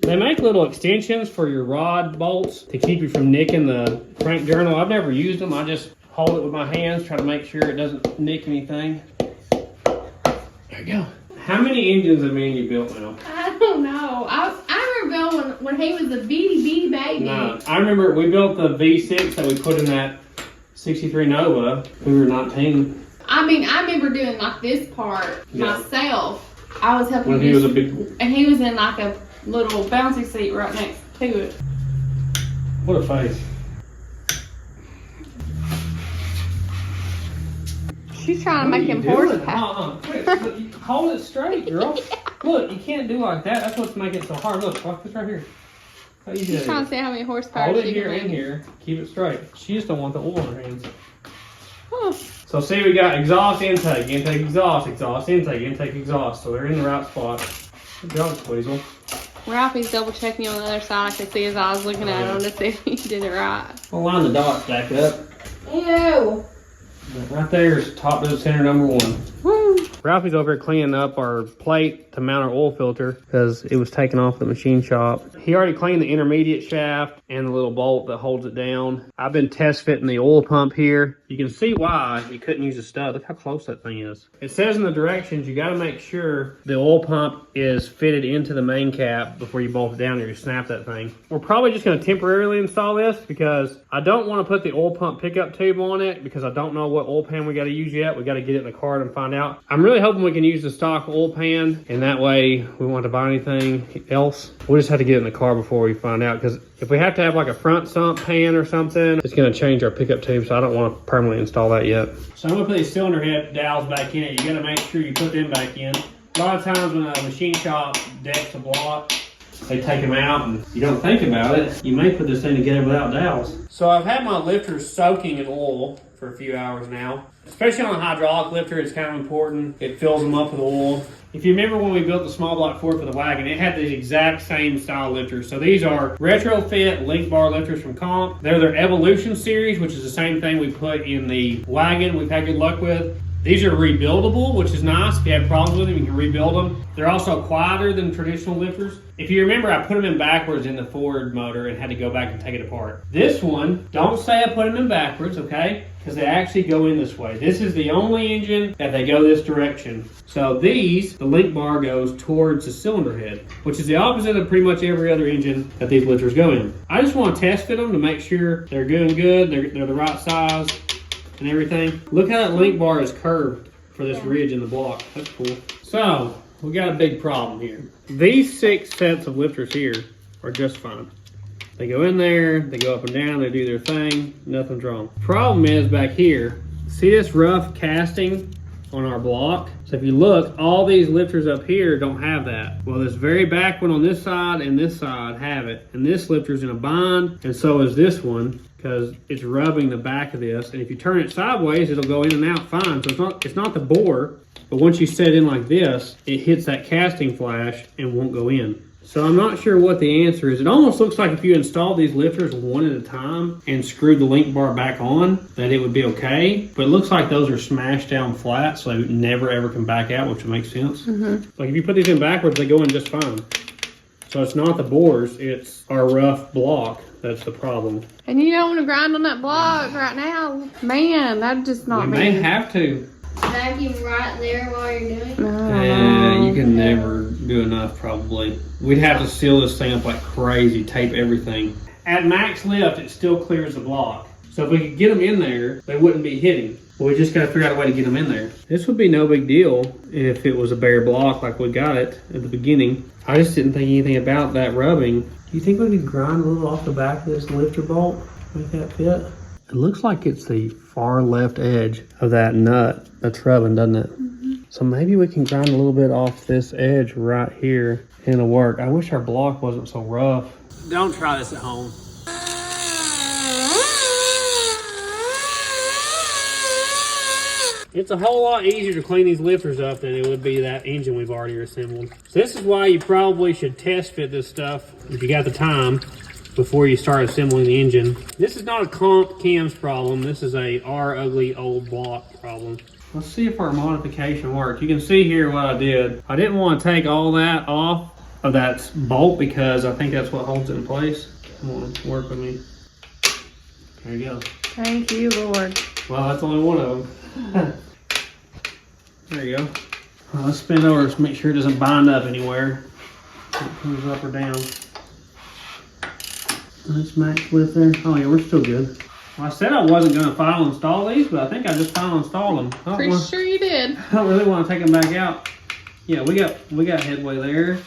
They make little extensions for your rod bolts to keep you from nicking the crank journal. I've never used them. I just hold it with my hands, try to make sure it doesn't nick anything. There you go. How many engines have me and you built now? I don't know. I remember Bill when he was a bitty baby. No, I remember we built the V6 that we put in that 63 Nova. We were 19. I mean, I remember doing like this part myself. I was helping When he was a big... and he was in like a little bouncy seat right next to it. What a face. She's trying to make him horsepower. Quit. Look, hold it straight, girl. Look, you can't do like that. That's what's making it so hard. Look, watch this right here. How easy She's that trying is. to see how many horsepower Hold it she here can and make. here. Keep it straight. She just don't want the oil in her hands. Oh. So see, we got exhaust, intake, intake, exhaust, exhaust, intake, intake, exhaust. So they're in the right spot. Good job, Squeezel. Ralphie's double checking on the other side. I could see his eyes looking at him to see if he did it right. We'll line the dots back up. Ew. Right there is top to the center, number 1. Woo. Ralphie's over here cleaning up our plate to mount our oil filter because it was taken off the machine shop. He already cleaned the intermediate shaft and the little bolt that holds it down. I've been test fitting the oil pump here. You can see why you couldn't use the stud. Look how close that thing is. It says in the directions you got to make sure the oil pump is fitted into the main cap before you bolt it down or you snap that thing. We're probably just going to temporarily install this because I don't want to put the oil pump pickup tube on it because I don't know what oil pan we got to use yet. We got to get it in the cart and find out. I'm really hoping we can use the stock oil pan, and that way we won't have to buy anything else. We'll just have to get it in the car before we find out, because if we have to have like a front sump pan or something, it's going to change our pickup tube, so I don't want to permanently install that yet. So I'm going to put these cylinder head dowels back in it. You got to make sure you put them back in. A lot of times when a machine shop decks a block, they take them out and you don't think about it. You may put this thing together without dowels. So I've had my lifters soaking in oil for a few hours now. Especially on a hydraulic lifter, it's kind of important. It fills them up with oil. If you remember when we built the small block Ford for the wagon, it had the exact same style lifters. So these are retrofit link bar lifters from Comp. They're their Evolution series, which is the same thing we put in the wagon we've had good luck with. These are rebuildable, which is nice. If you have problems with them, you can rebuild them. They're also quieter than traditional lifters. If you remember, I put them in backwards in the Ford motor and had to go back and take it apart. This one, don't say I put them in backwards, okay? Because they actually go in this way. This is the only engine that they go this direction. So these, the link bar goes towards the cylinder head, which is the opposite of pretty much every other engine that these lifters go in. I just want to test fit them to make sure they're doing good, they're the right size and everything. Look how that link bar is curved for this ridge in the block. That's cool. So, we got a big problem here. These 6 sets of lifters here are just fine. They go in there, they go up and down, they do their thing, nothing's wrong. Problem is back here, see this rough casting on our block? So if you look, all these lifters up here don't have that. Well, this very back one on this side and this side have it. And this lifter's in a bind, and so is this one. because it's rubbing the back of this. And if you turn it sideways, it'll go in and out fine. So it's not the bore, but once you set it in like this, it hits that casting flash and won't go in. So I'm not sure what the answer is. It almost looks like if you installed these lifters one at a time and screwed the link bar back on, that it would be okay. But it looks like those are smashed down flat, so they would never ever come back out, which would make sense. Like if you put these in backwards, they go in just fine. So it's not the bores, it's our rough block that's the problem. And you don't want to grind on that block right now. Man, that'd just not We be. may have to. Vacuum right there while you're doing it. Yeah, you can never do enough probably. We'd have to seal this thing up like crazy, tape everything. At max lift, it still clears the block. So if we could get them in there, they wouldn't be hitting. But we just gotta figure out a way to get them in there. This would be no big deal if it was a bare block like we got it at the beginning. I just didn't think anything about that rubbing. Do you think we could grind a little off the back of this lifter bolt? Make that fit? It looks like it's the far left edge of that nut that's rubbing, doesn't it? So maybe we can grind a little bit off this edge right here and it'll work. I wish our block wasn't so rough. Don't try this at home. It's a whole lot easier to clean these lifters up than it would be that engine we've already assembled. So this is why you probably should test fit this stuff if you got the time before you start assembling the engine. This is not a comp cams problem. This is a our ugly old block problem. Let's see if our modification works. You can see here what I did. I didn't want to take all that off of that bolt because I think that's what holds it in place. Come on, work with me. There you go. Thank you, Lord. Well, that's only one of them. There you go. Well, let's spin over to make sure it doesn't bind up anywhere. It comes up or down. Let's max lift there. Oh yeah, we're still good. Well, I said I wasn't going to final install these, but I think I just final installed them. Pretty sure you did. I don't really want to take them back out. Yeah, we got headway there.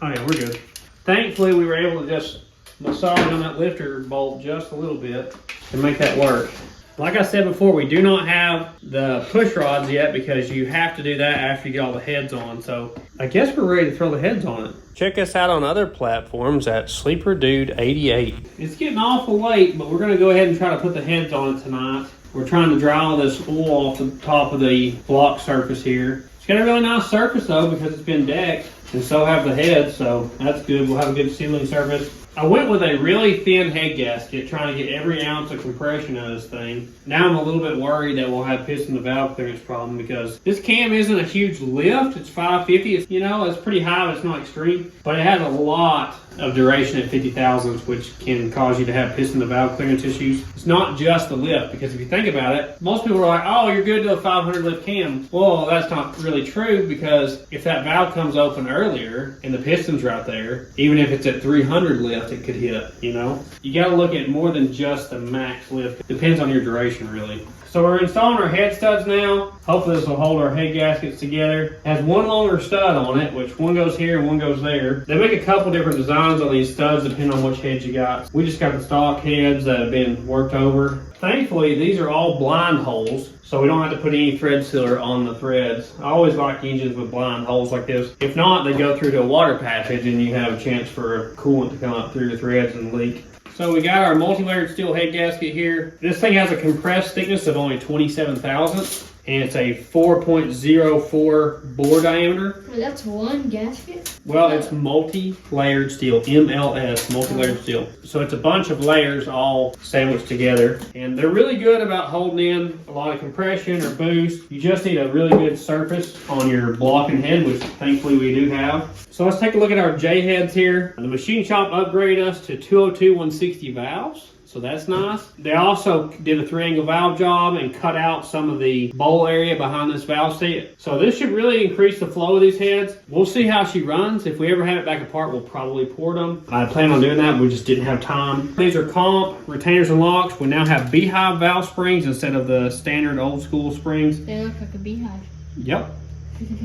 Oh yeah, we're good. Thankfully, we were able to just massage on that lifter bolt just a little bit to make that work. Like I said before, we do not have the push rods yet because you have to do that after you get all the heads on. So I guess we're ready to throw the heads on it. Check us out on other platforms at Sleeper Dude 88. It's getting awful late, but we're going to go ahead and try to put the heads on it tonight. We're trying to dry all this oil off the top of the block surface here. It's got a really nice surface though because it's been decked, and so have the heads, so that's good. We'll have a good sealing surface. I went with a really thin head gasket, trying to get every ounce of compression out of this thing. Now I'm a little bit worried that we'll have piston to valve clearance problem because this cam isn't a huge lift. It's 550. It's, you know, it's pretty high, but it's not extreme. But it has a lot of duration at 50 thousandths, which can cause you to have piston to valve clearance issues. It's not just the lift, because if you think about it, most people are like, oh, you're good to a 500 lift cam. Well, that's not really true, because if that valve comes open earlier and the piston's right there, even if it's at 300 lift, it could hit, you know? You gotta look at more than just the max lift. It depends on your duration, really. So we're installing our head studs now. Hopefully this will hold our head gaskets together. It has one longer stud on it, which one goes here and one goes there. They make a couple different designs on these studs depending on which heads you got. We just got the stock heads that have been worked over. Thankfully, these are all blind holes, so we don't have to put any thread sealer on the threads. I always like engines with blind holes like this. If not, they go through to a water passage and you have a chance for coolant to come up through the threads and leak. So we got our multi-layered steel head gasket here. This thing has a compressed thickness of only 27 thousandths, and it's a 4.04 bore diameter. Wait, that's one gasket? Well, it's multi-layered steel, MLS, multi-layered steel. So it's a bunch of layers all sandwiched together. And they're really good about holding in a lot of compression or boost. You just need a really good surface on your block and head, which thankfully we do have. So let's take a look at our J heads here. The machine shop upgraded us to 202/160 valves. So that's nice. They also did a 3-angle valve job and cut out some of the bowl area behind this valve seat. So this should really increase the flow of these heads. We'll see how she runs. If we ever have it back apart, we'll probably port them. I plan on doing that, we just didn't have time. These are comp retainers and locks. We now have beehive valve springs instead of the standard old school springs. They look like a beehive. Yep.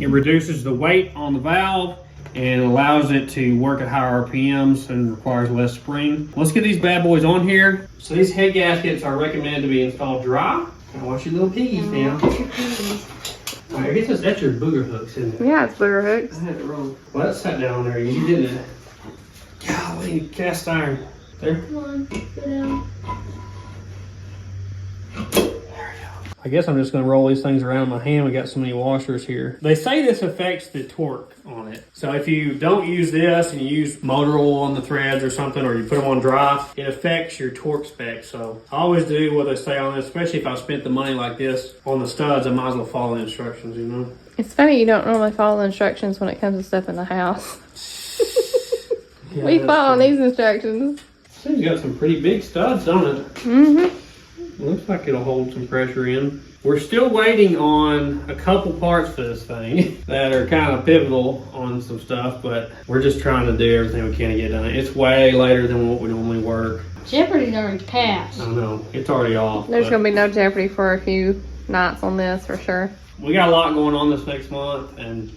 It reduces the weight on the valve and allows it to work at higher RPMs and requires less spring. Let's get these bad boys on here. So these head gaskets are recommended to be installed dry. Now watch your little piggies now. I guess that's your booger hooks, isn't it? Yeah, it's booger hooks. I had it wrong. Well, that sat down there, you didn't it? Golly, cast iron. There. Come on, go down. I guess I'm just going to roll these things around my hand. We got so many washers here. They say this affects the torque on it. So if you don't use this and you use motor oil on the threads or something, or you put them on dry, it affects your torque spec. So I always do what they say on this, especially if I spent the money like this on the studs, I might as well follow the instructions, you know? It's funny you don't normally follow the instructions when it comes to stuff in the house. Yeah, We follow these instructions. This thing's got some pretty big studs, don't it? Mm-hmm. Looks like it'll hold some pressure in. We're still waiting on a couple parts for this thing that are kind of pivotal on some stuff, but we're just trying to do everything we can to get done. It's way later than what we normally work. Jeopardy's already passed. I know, it's already off. There's but going to be no Jeopardy for a few nights on this for sure. we got a lot going on this next month, and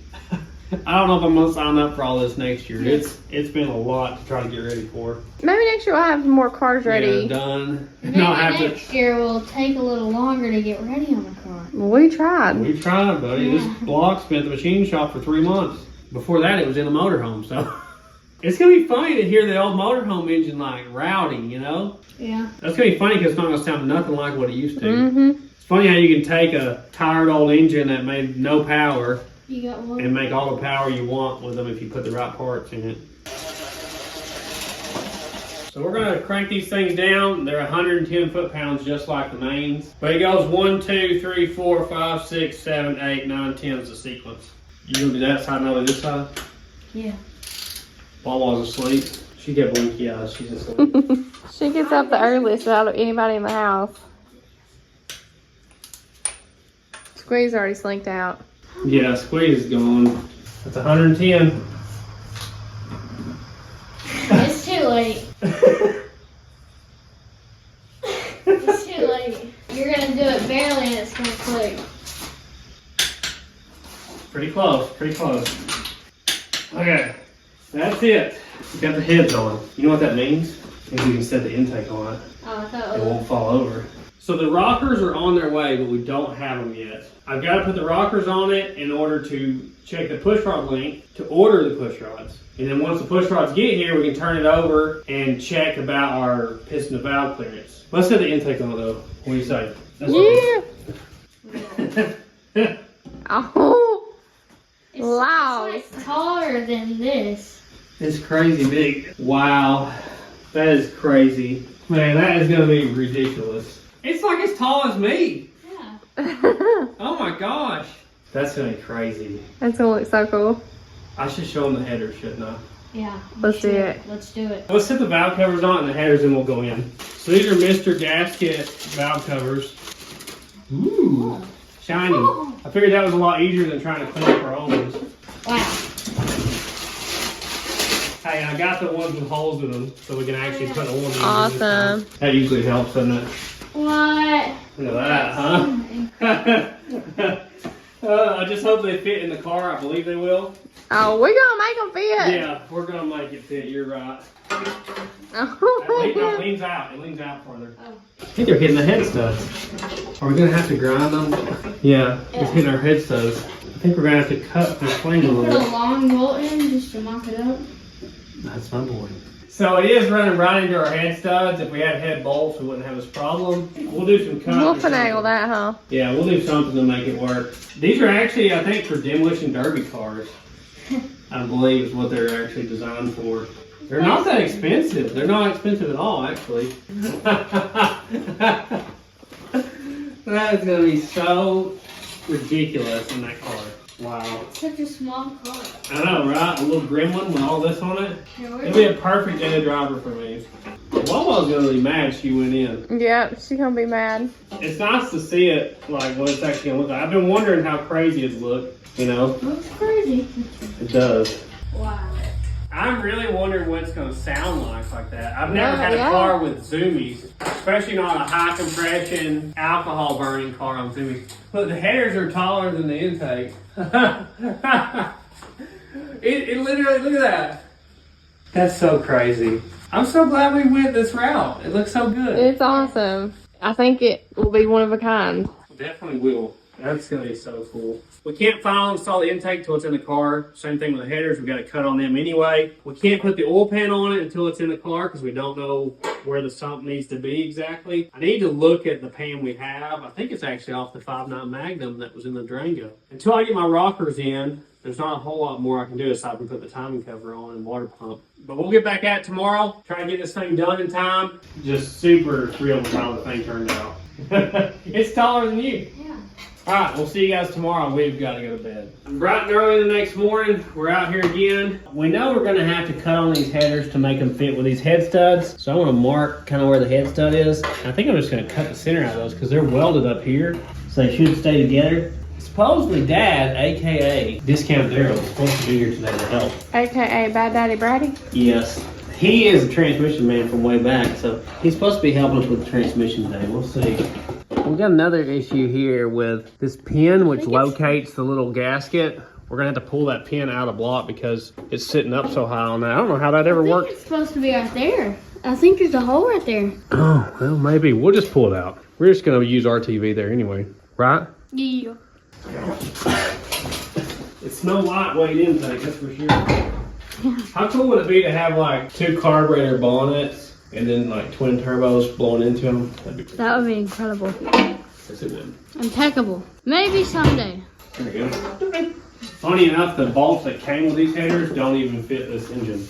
I don't know if I'm gonna sign up for all this next year. It's been a lot to try to get ready for. Maybe next year we'll have more cars ready. Yeah, done. Maybe No, I have to. next year will take a little longer to get ready on the car. We tried. We tried, buddy. Yeah. This block's been at the machine shop for 3 months. Before that, it was in the motorhome, so it's gonna be funny to hear the old motorhome engine like rowdy, you know? Yeah. That's gonna be funny because it's not gonna sound nothing like what it used to. Mm-hmm. It's funny how you can take a tired old engine that made no power You got one? and make all the power you want with them if you put the right parts in it. So we're gonna crank these things down. They're 110 foot-pounds just like the mains. But it goes 1, 2, 3, 4, 5, 6, 7, 8, 9, 10 as a sequence. You gonna do that side and I'll do this side? Yeah. Wawa's asleep. She got blinky eyes, she's asleep. She gets up the earliest out of anybody in the house. Squeeze already slinked out. Yeah, squeeze is gone. That's 110. It's too late. It's too late. You're gonna do it barely and it's gonna click. Pretty close, pretty close. Okay, that's it. We got the heads on. You know what that means? Means we can set the intake on it. Oh, I thought It it was. won't fall over. So the rockers are on their way, but we don't have them yet. I've got to put the rockers on it in order to check the push rod length to order the push rods. And then once the push rods get here, we can turn it over and check about our piston to valve clearance. Let's set the intake on it though. What do you say? Yeah. Oh, It's, wow. It's like taller than this. It's crazy big. Wow. That is crazy. Man, that is going to be ridiculous. It's like as tall as me. Yeah. Oh my gosh. That's going to be crazy. That's gonna look so cool. I should show them the header, shouldn't I? Yeah. Let's do sure. it. Let's do it. Let's set the valve covers on and the headers and we'll go in. So these are MR.GASKET valve covers. Ooh. Shiny. I figured that was a lot easier than trying to clean up our old ones. Wow. Hey, I got the ones with holes in them so we can actually put oil in them. Awesome. That usually helps, doesn't it? What? Look at that, huh? I just hope they fit in the car. I believe they will. Oh, we're gonna make them fit. Yeah, we're going to make it fit. You're right. No, Oh. it leans out. It leans out further. Oh. I think they're hitting the head studs. Are we going to have to grind them? Yeah, it's hitting our head studs. I think we're going to have to cut this flame a You little put a bit. long bolt in just to mock it up. That's my boy. So it is running right into our head studs. If we had head bolts, we wouldn't have this problem. We'll do some cutting. We'll or something. finagle that, huh? Yeah, we'll do something to make it work. These are actually, I think, for demolition derby cars. I believe is what they're actually designed for. They're not that expensive. They're not expensive at all, actually. That is going to be so ridiculous in that car. Wow. Such a small car. I know, right? A little gremlin with all this on it. Yeah, It'd be a perfect day driver for me. Wawa's going to be mad she went in. Yep, she's gonna be mad. It's nice to see it, like, what it's actually going to look like. I've been wondering how crazy it's look, you know? Looks crazy. It does. Wow. I'm really wondering what it's going to sound like that. I've never had a Yeah. car with zoomies, especially not a high compression, alcohol burning car on zoomies. Look, the headers are taller than the intake. it literally, look at that. That's so crazy. I'm so glad we went this route. It looks so good. It's awesome. I think it will be one of a kind. Definitely will. That's gonna be so cool. We can't final install the intake till it's in the car. Same thing with the headers, we got to cut on them anyway. We can't put the oil pan on it until it's in the car because we don't know where the sump needs to be exactly. I need to look at the pan we have. I think it's actually off the 5.9 Magnum that was in the Durango. Until I get my rockers in, there's not a whole lot more I can do aside from put the timing cover on and water pump. But we'll get back at it tomorrow, try and get this thing done in time. Just super thrilled with how the thing turned out. It's taller than you. Yeah. All right, we'll see you guys tomorrow. We've got to go to bed. Bright and early the next morning, we're out here again. We know we're going to have to cut on these headers to make them fit with these head studs. So I want to mark kind of where the head stud is. I think I'm just going to cut the center out of those because they're welded up here. So they should stay together. Supposedly Dad, AKA Discount Daryl, is supposed to be here today to help. AKA Bad Daddy Brady? Yes. He is a transmission man from way back, so he's supposed to be helping us with the transmission today. We'll see. We got another issue here with this pin, which locates the little gasket. We're gonna have to pull that pin out of block because it's sitting up so high on that. I don't know how that ever worked. It's supposed to be right there. I think there's a hole right there. Oh, well, maybe. We'll just pull it out. We're just gonna use RTV there anyway, right? Yeah. It's no lightweight intake, that's for sure. How cool would it be to have like 2 carburetor bonnets and then like twin turbos blowing into them? That would be incredible. Yes, it would. Impeccable. Maybe someday. There you go. Funny enough, the bolts that came with these headers don't even fit this engine.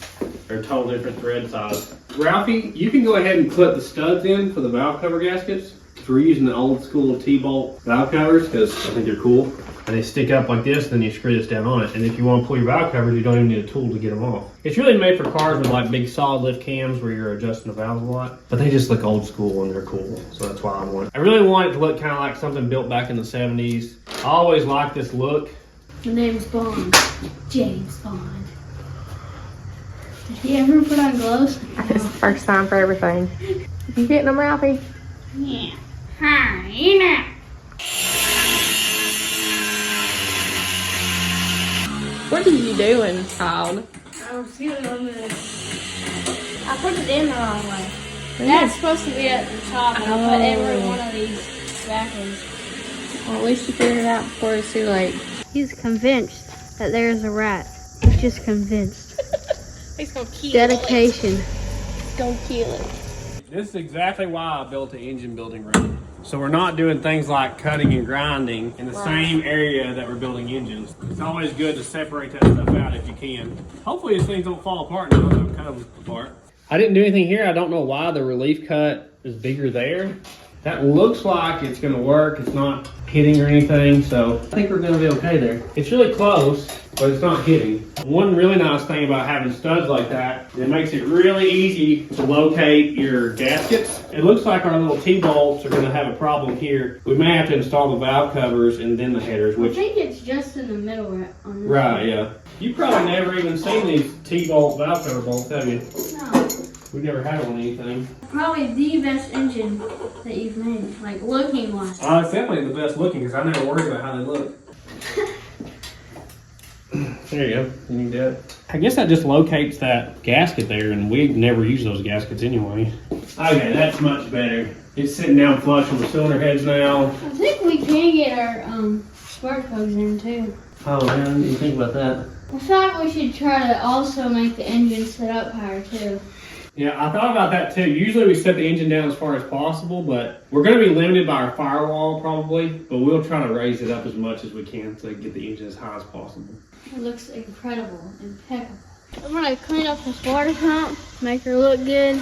They're a total different thread size. Ralphie, you can go ahead and put the studs in for the valve cover gaskets. We're using the old school T-bolt valve covers because I think they're cool. And they stick up like this, then you screw this down on it. And if you want to pull your valve covers, you don't even need a tool to get them off. It's really made for cars with like big solid lift cams where you're adjusting the valves a lot. But they just look old school and they're cool. So that's why I want it. I really want it to look kind of like something built back in the 70s. I always liked this look. The name's Bond. James Bond. Did he ever put on gloves? It's the first time for everything. You getting them, Ralphie? Yeah. Hi, you know. What are you doing, child? I was feeling a little. I put it in the wrong way. That's supposed to be at the top, and I put every one of these backwards. Well, at least you figured it out before it's too late. He's convinced that there's a rat. He's just convinced. He's gonna kill Dedication. He's gonna kill it. This is exactly why I built an engine building room. So we're not doing things like cutting and grinding in the same area that we're building engines. It's always good to separate that stuff out if you can. Hopefully these things don't fall apart now. They'll cut them apart. I didn't do anything here. I don't know why the relief cut is bigger there. That looks like it's gonna work. It's not hitting or anything, so I think we're gonna be okay there. It's really close, but it's not hitting. One really nice thing about having studs like that, it makes it really easy to locate your gaskets. It looks like our little T-bolts are gonna have a problem here. We may have to install the valve covers and then the headers, I which... think it's just in the middle on this. Right, yeah. You probably never even seen these T-bolt valve cover bolts, have you? No. We've never had one anything. Probably the best engine that you've made, like looking wise. It's definitely the best looking because I never worried about how they look. There you go. You need that. I guess that just locates that gasket there, and we never use those gaskets anyway. Okay, that's much better. It's sitting down flush on the cylinder heads now. I think we can get our spark plugs in too. Oh man, I didn't even think about that. I thought we should try to also make the engine sit up higher too. Yeah, I thought about that too. Usually we set the engine down as far as possible, but we're going to be limited by our firewall probably, but we'll try to raise it up as much as we can to get the engine as high as possible. It looks incredible, impeccable. I'm going to clean up this water pump, make her look good.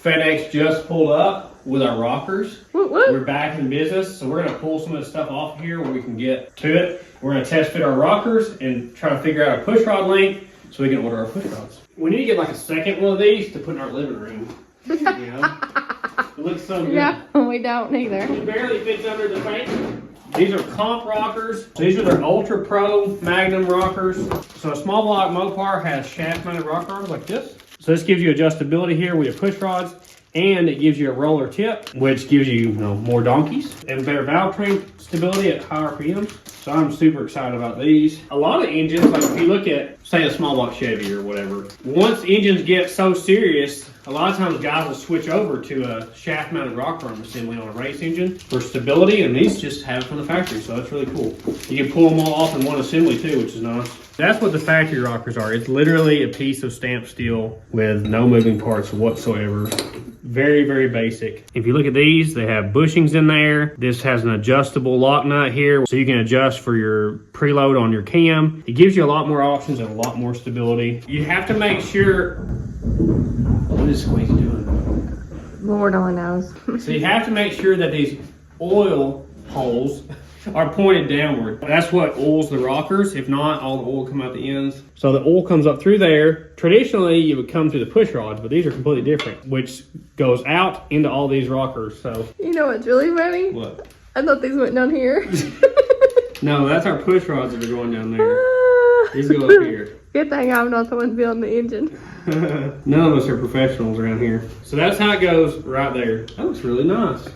FedEx just pulled up with our rockers. Woo woo. We're back in business, so we're going to pull some of the stuff off here where we can get to it. We're going to test fit our rockers and try to figure out a push rod length so we can order our push rods. We need to get like a second one of these to put in our living room. You know? It looks so good. Yeah, we don't either. It barely fits under the tank. These are comp rockers. These are their Ultra Pro Magnum rockers. So a small block Mopar has shaft mounted rocker arms like this. So this gives you adjustability here with your push rods, and it gives you a roller tip, which gives you, more donkeys and better Valvetrain stability at higher RPMs. So I'm super excited about these. A lot of engines, like if you look at say a small block Chevy or whatever. Once engines get so serious, a lot of times guys will switch over to a shaft mounted rocker arm assembly on a race engine for stability, and these just have it from the factory, so that's really cool. You can pull them all off in one assembly too, which is nice. That's what the factory rockers are. It's literally a piece of stamped steel with no moving parts whatsoever. Very, very basic. If you look at these, they have bushings in there. This has an adjustable lock nut here, so you can adjust for your preload on your cam. It gives you a lot more options and a lot more stability. You have to make sure, what is Squeezy doing? Lord only knows. So you have to make sure that these oil holes are pointed downward. That's what oils the rockers. If not, all the oil come out the ends. So the oil comes up through there. Traditionally, you would come through the push rods, but these are completely different, which goes out into all these rockers. So You know what's really funny? what? I thought these went down here. No, that's our push rods that are going down there. These go up here. Good thing I'm not the one building the engine. None of us are professionals around here. So that's how it goes right there. That looks really nice.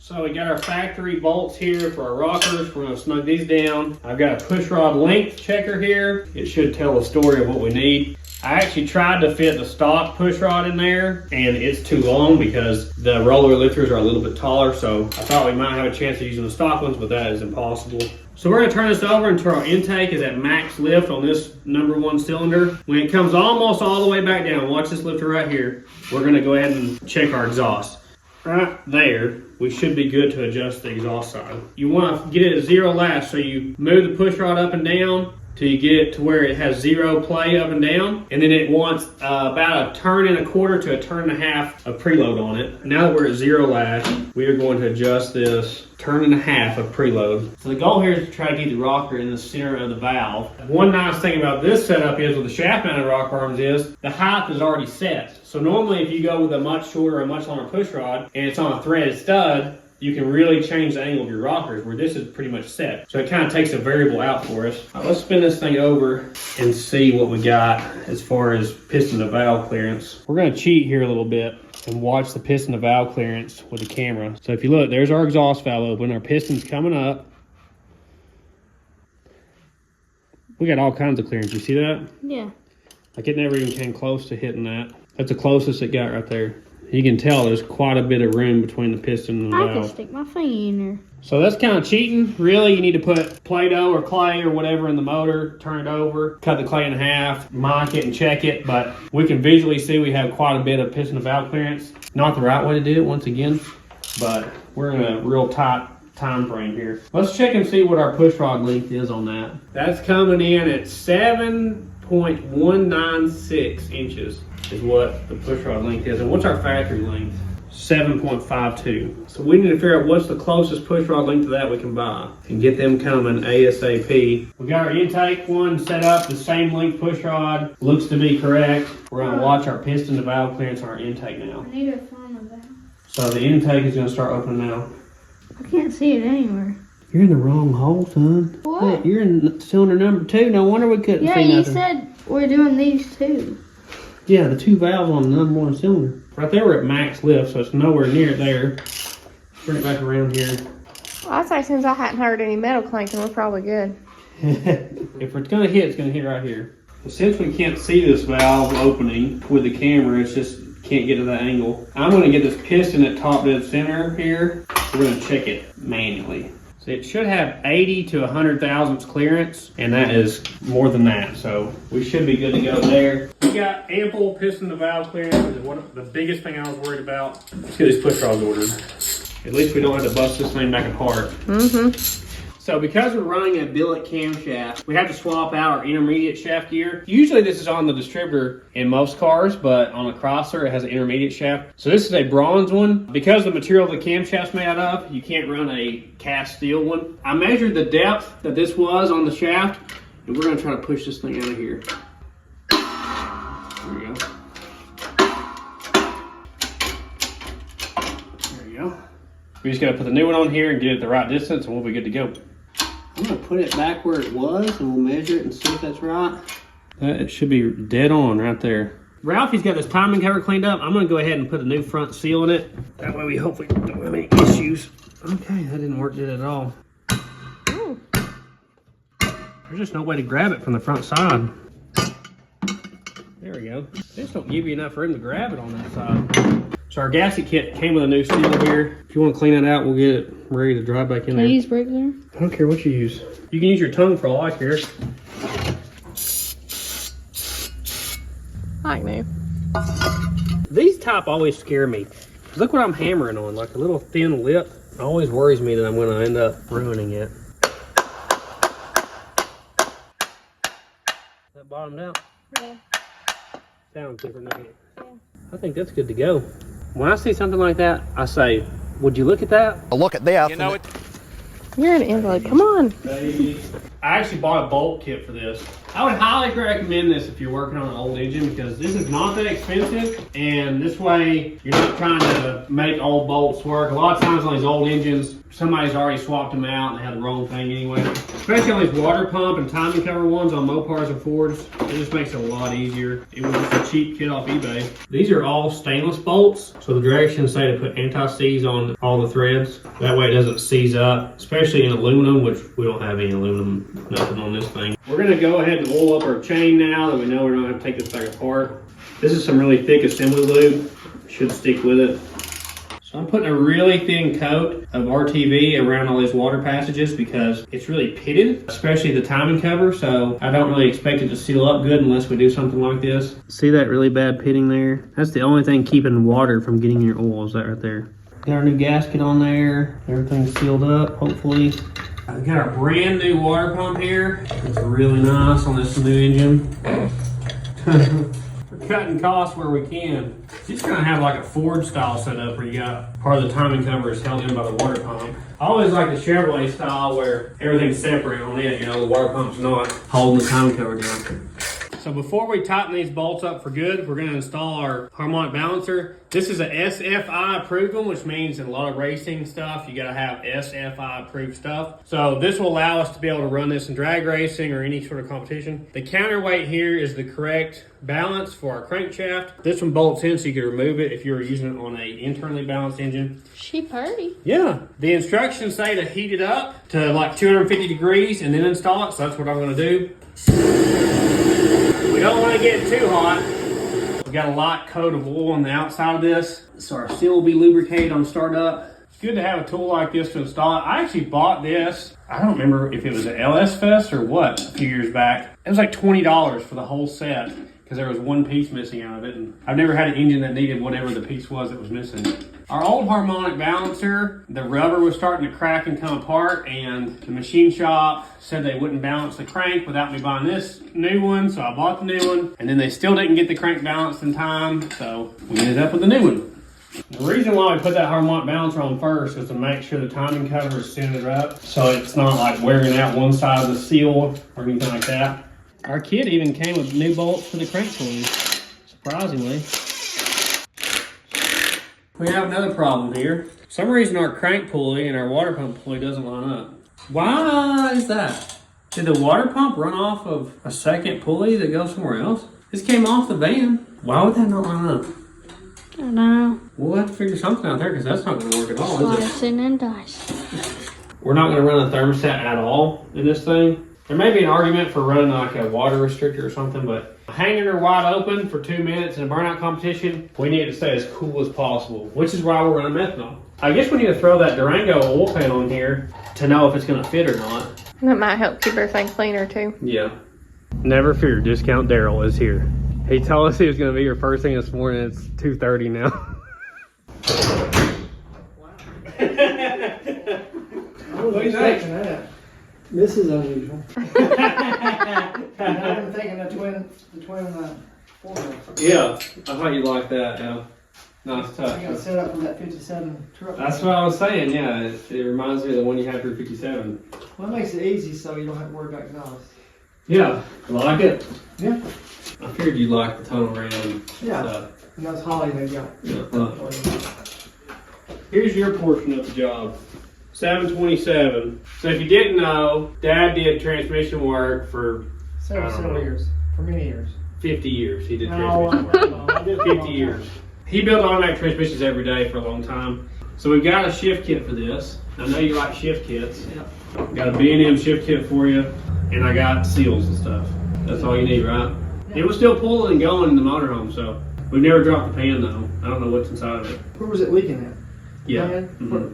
So we got our factory bolts here for our rockers. We're gonna snug these down. I've got a push rod length checker here. It should tell the story of what we need. I actually tried to fit the stock push rod in there, and it's too long because the roller lifters are a little bit taller, so I thought we might have a chance of using the stock ones, but that is impossible. So we're gonna turn this over until our intake is at max lift on this #1 cylinder. When it comes almost all the way back down, watch this lifter right here, we're gonna go ahead and check our exhaust. Right there, we should be good to adjust the exhaust side. You want to get it at 0 last, so you move the push rod up and down till you get it to where it has 0 play up and down, and then it wants about a 1.25 turns to a 1.5 turns of preload on it. Now that we're at 0 lash, we are going to adjust this 1.5 turns of preload. So the goal here is to try to get the rocker in the center of the valve. One nice thing about this setup is with the shaft mounted rocker arms is the height is already set. So normally if you go with a much shorter or much longer push rod and it's on a threaded stud, you can really change the angle of your rockers, where this is pretty much set. So it kind of takes a variable out for us. Right, let's spin this thing over and see what we got as far as piston to valve clearance. We're gonna cheat here a little bit and watch the piston to valve clearance with the camera. So if you look, there's our exhaust valve open, our piston's coming up. We got all kinds of clearance, you see that? Yeah. Like it never even came close to hitting that. That's the closest it got right there. You can tell there's quite a bit of room between the piston and the valve. I can stick my finger in there. So that's kind of cheating. Really, you need to put Play-Doh or clay or whatever in the motor, turn it over, cut the clay in half, mic it and check it. But we can visually see we have quite a bit of piston to valve clearance. Not the right way to do it once again, but we're in a real tight time frame here. Let's check and see what our push rod length is on that. That's coming in at 7.196 inches. Is what the push rod length is. And what's our factory length? 7.52. So we need to figure out what's the closest push rod length to that we can buy and get them coming ASAP. We got our intake one set up, the same length push rod. Looks to be correct. We're gonna watch our piston to valve clearance on our intake now. I need to find a valve. So the intake is gonna start opening now. I can't see it anywhere. You're in the wrong hole, son. What? Hey, you're in cylinder number 2. No wonder we couldn't Yeah, see you nothing. said we're doing these two. Yeah, the 2 valves on the #1 cylinder. Right there, we're at max lift, so it's nowhere near it there. Bring it back around here. Well, I'd say since I hadn't heard any metal clanking, we're probably good. If it's gonna hit, it's gonna hit right here. Since we can't see this valve opening with the camera, it's just can't get to that angle. I'm gonna get this piston at top dead center here. We're gonna check it manually. So it should have 80 to 100 thousandths clearance, and that is more than that. So we should be good to go there. We got ample piston to valve clearance, which is one of the biggest thing I was worried about. Let's get these push rods ordered. At least we don't have to bust this thing back apart. So because we're running a billet camshaft, we have to swap out our intermediate shaft gear. Usually this is on the distributor in most cars, but on a crosser it has an intermediate shaft. So this is a bronze one. Because the material the camshaft's made out of, you can't run a cast steel one. I measured the depth that this was on the shaft, and we're gonna try to push this thing out of here. There we go. There you go. We just gotta put the new one on here and get it the right distance, and we'll be good to go. I'm gonna put it back where it was and we'll measure it and see if that's right. It should be dead on right there. Ralphie's got this timing cover cleaned up. I'm gonna go ahead and put a new front seal in it. That way we hopefully don't have any issues. Okay, that didn't work good at all. There's just no way to grab it from the front side. There we go. They just don't give you enough room to grab it on that side. So our gasket kit came with a new seal here. If you want to clean it out, we'll get it ready to drive back in Can there. I use brake cleaner? I don't care what you use. You can use your tongue for all I care. I know. These type always scare me. Look what I'm hammering on, like a little thin lip. It always worries me that I'm going to end up ruining it. That bottomed out? Yeah. Sounds different, doesn't it? Yeah. I think that's good to go. When I see something like that, I say, would you look at that? Look at that. You know it. You're an invalid. Come on. I actually bought a bolt kit for this. I would highly recommend this if you're working on an old engine because this is not that expensive, and this way you're not trying to make old bolts work. A lot of times on these old engines, somebody's already swapped them out and they had the wrong thing anyway. Especially on these water pump and timing cover ones on Mopars and Fords, it just makes it a lot easier. It was just a cheap kit off eBay. These are all stainless bolts, so the directions say to put anti-seize on all the threads. That way it doesn't seize up, especially in aluminum, which we don't have any aluminum, nothing on this thing. We're gonna go ahead and oil up our chain now that we know we're not gonna take this back apart. This is some really thick assembly lube, should stick with it. So I'm putting a really thin coat of RTV around all these water passages because it's really pitted, especially the timing cover, so I don't really expect it to seal up good unless we do something like this. See that really bad pitting there? That's the only thing keeping water from getting in your oil, is that right there. Got our new gasket on there, everything's sealed up, hopefully. We've got our brand new water pump here. It's really nice on this new engine. We're cutting costs where we can. Just gonna have like a Ford style setup where you got part of the timing cover is held in by the water pump. I always like the Chevrolet style where everything's separate on it, you know, the water pump's not holding the timing cover down. So before we tighten these bolts up for good, we're going to install our harmonic balancer. This is a SFI approved one, which means in a lot of racing stuff, you got to have SFI approved stuff. So this will allow us to be able to run this in drag racing or any sort of competition. The counterweight here is the correct balance for our crankshaft. This one bolts in so you can remove it if you're using it on an internally balanced engine. She purty. Yeah. The instructions say to heat it up to like 250 degrees and then install it. So that's what I'm going to do. We don't want to get too hot. We got a light coat of oil on the outside of this, so our seal will be lubricated on startup. It's good to have a tool like this to install it. I actually bought this. I don't remember if it was an LS Fest or what a few years back. It was like $20 for the whole set because there was one piece missing out of it. And I've never had an engine that needed whatever the piece was that was missing. Our old harmonic balancer, the rubber was starting to crack and come apart, and the machine shop said they wouldn't balance the crank without me buying this new one, so I bought the new one, and then they still didn't get the crank balanced in time, so we ended up with the new one. The reason why we put that harmonic balancer on first is to make sure the timing cover is centered up, so it's not like wearing out one side of the seal or anything like that. Our kit even came with new bolts for the crank pulley, surprisingly. We have another problem here. For some reason our crank pulley and our water pump pulley doesn't line up. Why is that? Did the water pump run off of a second pulley that goes somewhere else? This came off the van. Why would that not line up? I don't know. We'll have to figure something out there because that's not going to work at all, is it? Slicing and dice. We're not going to run a thermostat at all in this thing. There may be an argument for running like a water restrictor or something, but hanging her wide open for 2 minutes in a burnout competition, we need it to stay as cool as possible, which is why we're running methanol. I guess we need to throw that Durango oil pan on here to know if it's going to fit or not. That might help keep everything cleaner too. Yeah. Never fear, Discount Daryl is here. He told us he was going to be here first thing this morning. It's 2:30 now. What do you think? This is unusual. I've been thinking the twin four-wheels. Yeah, I thought you'd like that. Yeah. Nice touch. I got set up for that 57 truck. That's what I was saying, yeah. It reminds me of the one you had for 57. Well, it makes it easy so you don't have to worry about exhaust. Yeah, I like it. Yeah. I figured you'd like the tunnel ram Yeah. stuff. And those Holley they got. Yeah. Here's your portion of the job. 727. So if you didn't know, Dad did transmission work for Several years. For many years. 50 years. He did No, transmission work. I did 50 years. He built automatic transmissions every day for a long time. So we've got a shift kit for this. I know you like shift kits. Got a BANDM shift kit for you, and I got seals and stuff. That's all you need, right? It was still pulling and going in the motorhome, so we've never dropped the pan though. I don't know what's inside of it. Where was it leaking at? Yeah. Pan?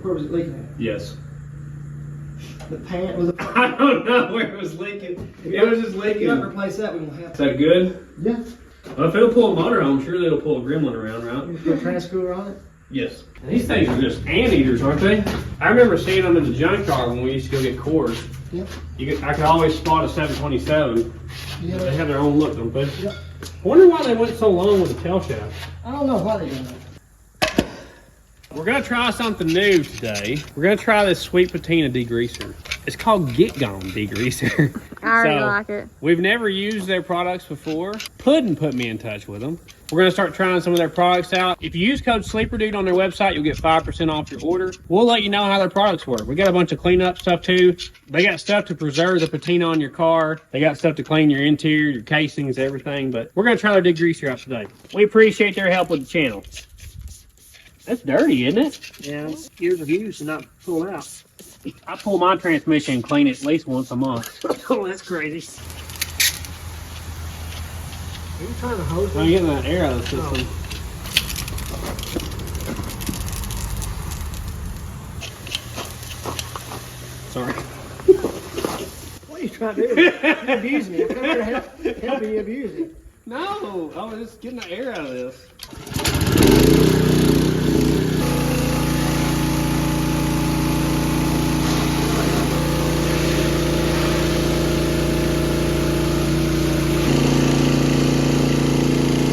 Where was it leaking at? Yes. The pan was. I don't know where it was leaking. It was just leaking. You got to replace that. We won't have. Is that good? Yeah. Well, if it'll pull a motorhome, surely it'll pull a Gremlin around, right? You put a transcooler on it. Yes. And these things are just anteaters, aren't they? I remember seeing them in the junkyard when we used to go get cores. Yep. I could always spot a 727. Yeah. They have their own look, don't they? Yep. I wonder why they went so long with the tail shaft. I don't know why they did that. We're gonna try something new today. We're gonna try this sweet patina degreaser. It's called Get Gone degreaser. I already like it. We've never used their products before. Puddin put me in touch with them. We're gonna start trying some of their products out. If you use code SLEEPERDUDE on their website, you'll get 5% off your order. We'll let you know how their products work. We got a bunch of cleanup stuff too. They got stuff to preserve the patina on your car. They got stuff to clean your interior, your casings, everything. But we're gonna try their degreaser out today. We appreciate their help with the channel. That's dirty, isn't it? Yeah, it's years of use and not pulled out. I pull my transmission and clean it at least once a month. Oh, that's crazy. Are you trying to hose I'm it? getting that air out of the system. Sorry. What are you trying to do? You abuse me. I'm trying to help you abuse it. No, I was just getting the air out of this.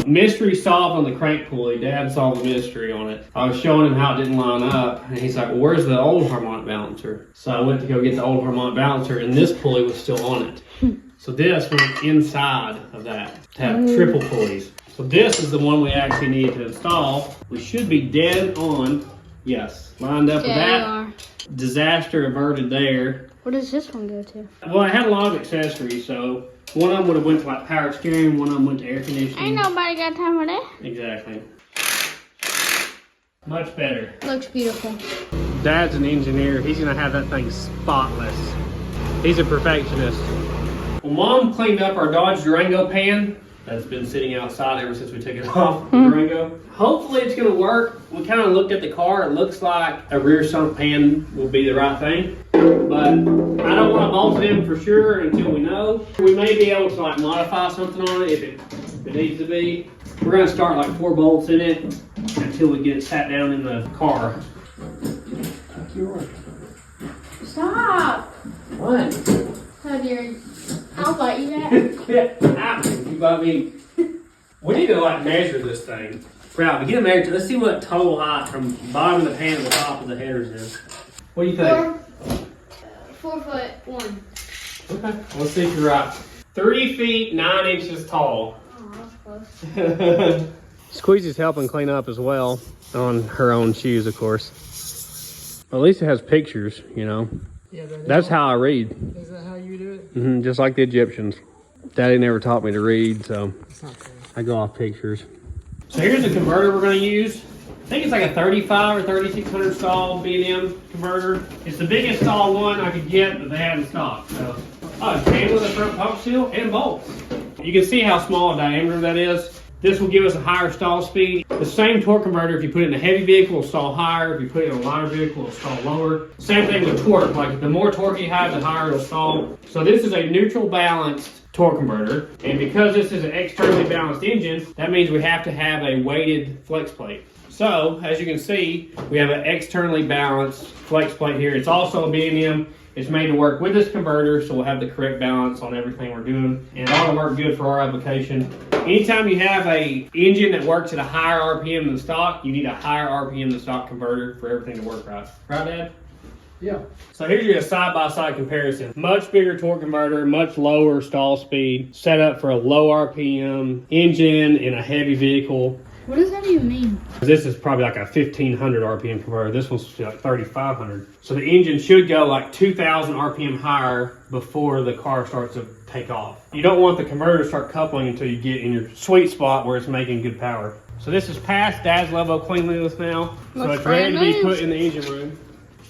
Mystery solved on the crank pulley. Dad solved the mystery on it. I was showing him how it didn't line up, and he's like, well, where's the old harmonic balancer? So I went to go get the old harmonic balancer, and this pulley was still on it. So this went inside of that to have triple pulleys. So this is the one we actually need to install. We should be dead on. Yes, lined up with that. Disaster averted there. Where does this one go to? Well, I had a lot of accessories, so one of them would have went to like power steering, one of them went to air conditioning. Ain't nobody got time for that. Exactly. Much better. Looks beautiful. Dad's an engineer. He's gonna have that thing spotless. He's a perfectionist. Well, Mom cleaned up our Dodge Durango pan that's been sitting outside ever since we took it off the Durango. Hopefully it's gonna work. We kind of looked at the car. It looks like a rear sump pan will be the right thing. But I don't want to bolt it in for sure until we know. We may be able to like modify something on it if it needs to be. We're gonna start like 4 bolts in it until we get it sat down in the car. Stop! What? Oh dear. I'll bite you that. Yeah, you bite me. We need to like measure this thing. Proud, get a measure. Let's see what total height from bottom of the pan to the top of the headers is. What do you think? 4'1". Okay, let's see if you're right. 3 feet 9 inches tall. Oh, that's close. Squeezy's helping clean up as well on her own shoes, of course. Well, at least it has pictures, you know. Yeah, That's how I read. Is that how you do it? Just like the Egyptians. Daddy never taught me to read, so It's not fair. I go off pictures. So here's the converter we're going to use. I think it's like a 35 or 3600 stall BANDM converter. It's the biggest stall one I could get that they had in stock. So, it came with a front pump seal and bolts. You can see how small a diameter that is. This will give us a higher stall speed. The same torque converter, if you put it in a heavy vehicle, will stall higher. If you put it in a lighter vehicle, it'll stall lower. Same thing with torque. Like the more torque you have, the higher it'll stall. So this is a neutral balanced torque converter. And because this is an externally balanced engine, that means we have to have a weighted flex plate. So, as you can see, we have an externally balanced flex plate here. It's also a BANDM. It's made to work with this converter, so we'll have the correct balance on everything we're doing. And it ought to work good for our application. Anytime you have a engine that works at a higher RPM than stock, you need a higher RPM than stock converter for everything to work right. Right, Dad? Yeah. So here's your side-by-side comparison. Much bigger torque converter, much lower stall speed, set up for a low RPM engine in a heavy vehicle. What does that even mean? This is probably like a 1500 RPM converter. This one's like 3500. So the engine should go like 2000 RPM higher before the car starts to take off. You don't want the converter to start coupling until you get in your sweet spot where it's making good power. So this is past Dad's level of cleanliness now. So Looks it's ready to brand be new. put in the engine room.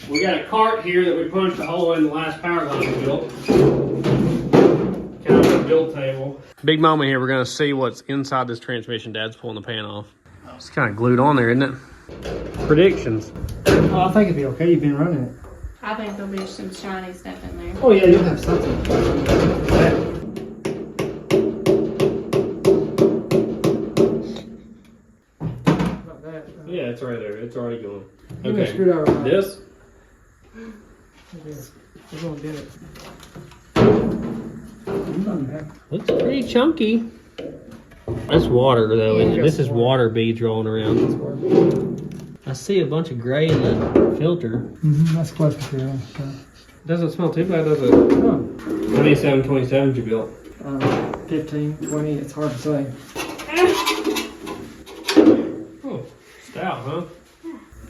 We got a cart here that we punched a hole in the last power line we built. Kind of a build table. Big moment here. We're going to see what's inside this transmission. Dad's pulling the pan off. It's kind of glued on there, isn't it? Predictions. Oh, I think it'd be okay. You've been running it. I think there'll be some shiny stuff in there. Oh yeah, you'll have something. Like that. Yeah, it's right there. It's already going. Give me a screwdriver. This? We're gonna get it. Looks pretty chunky. That's water though, isn't it? This is water beads rolling around. I see a bunch of gray in the filter. That's clutch material. So. Doesn't smell too bad, does it? Oh. 27 you built. 15, 20, it's hard to say. Oh, stout, huh?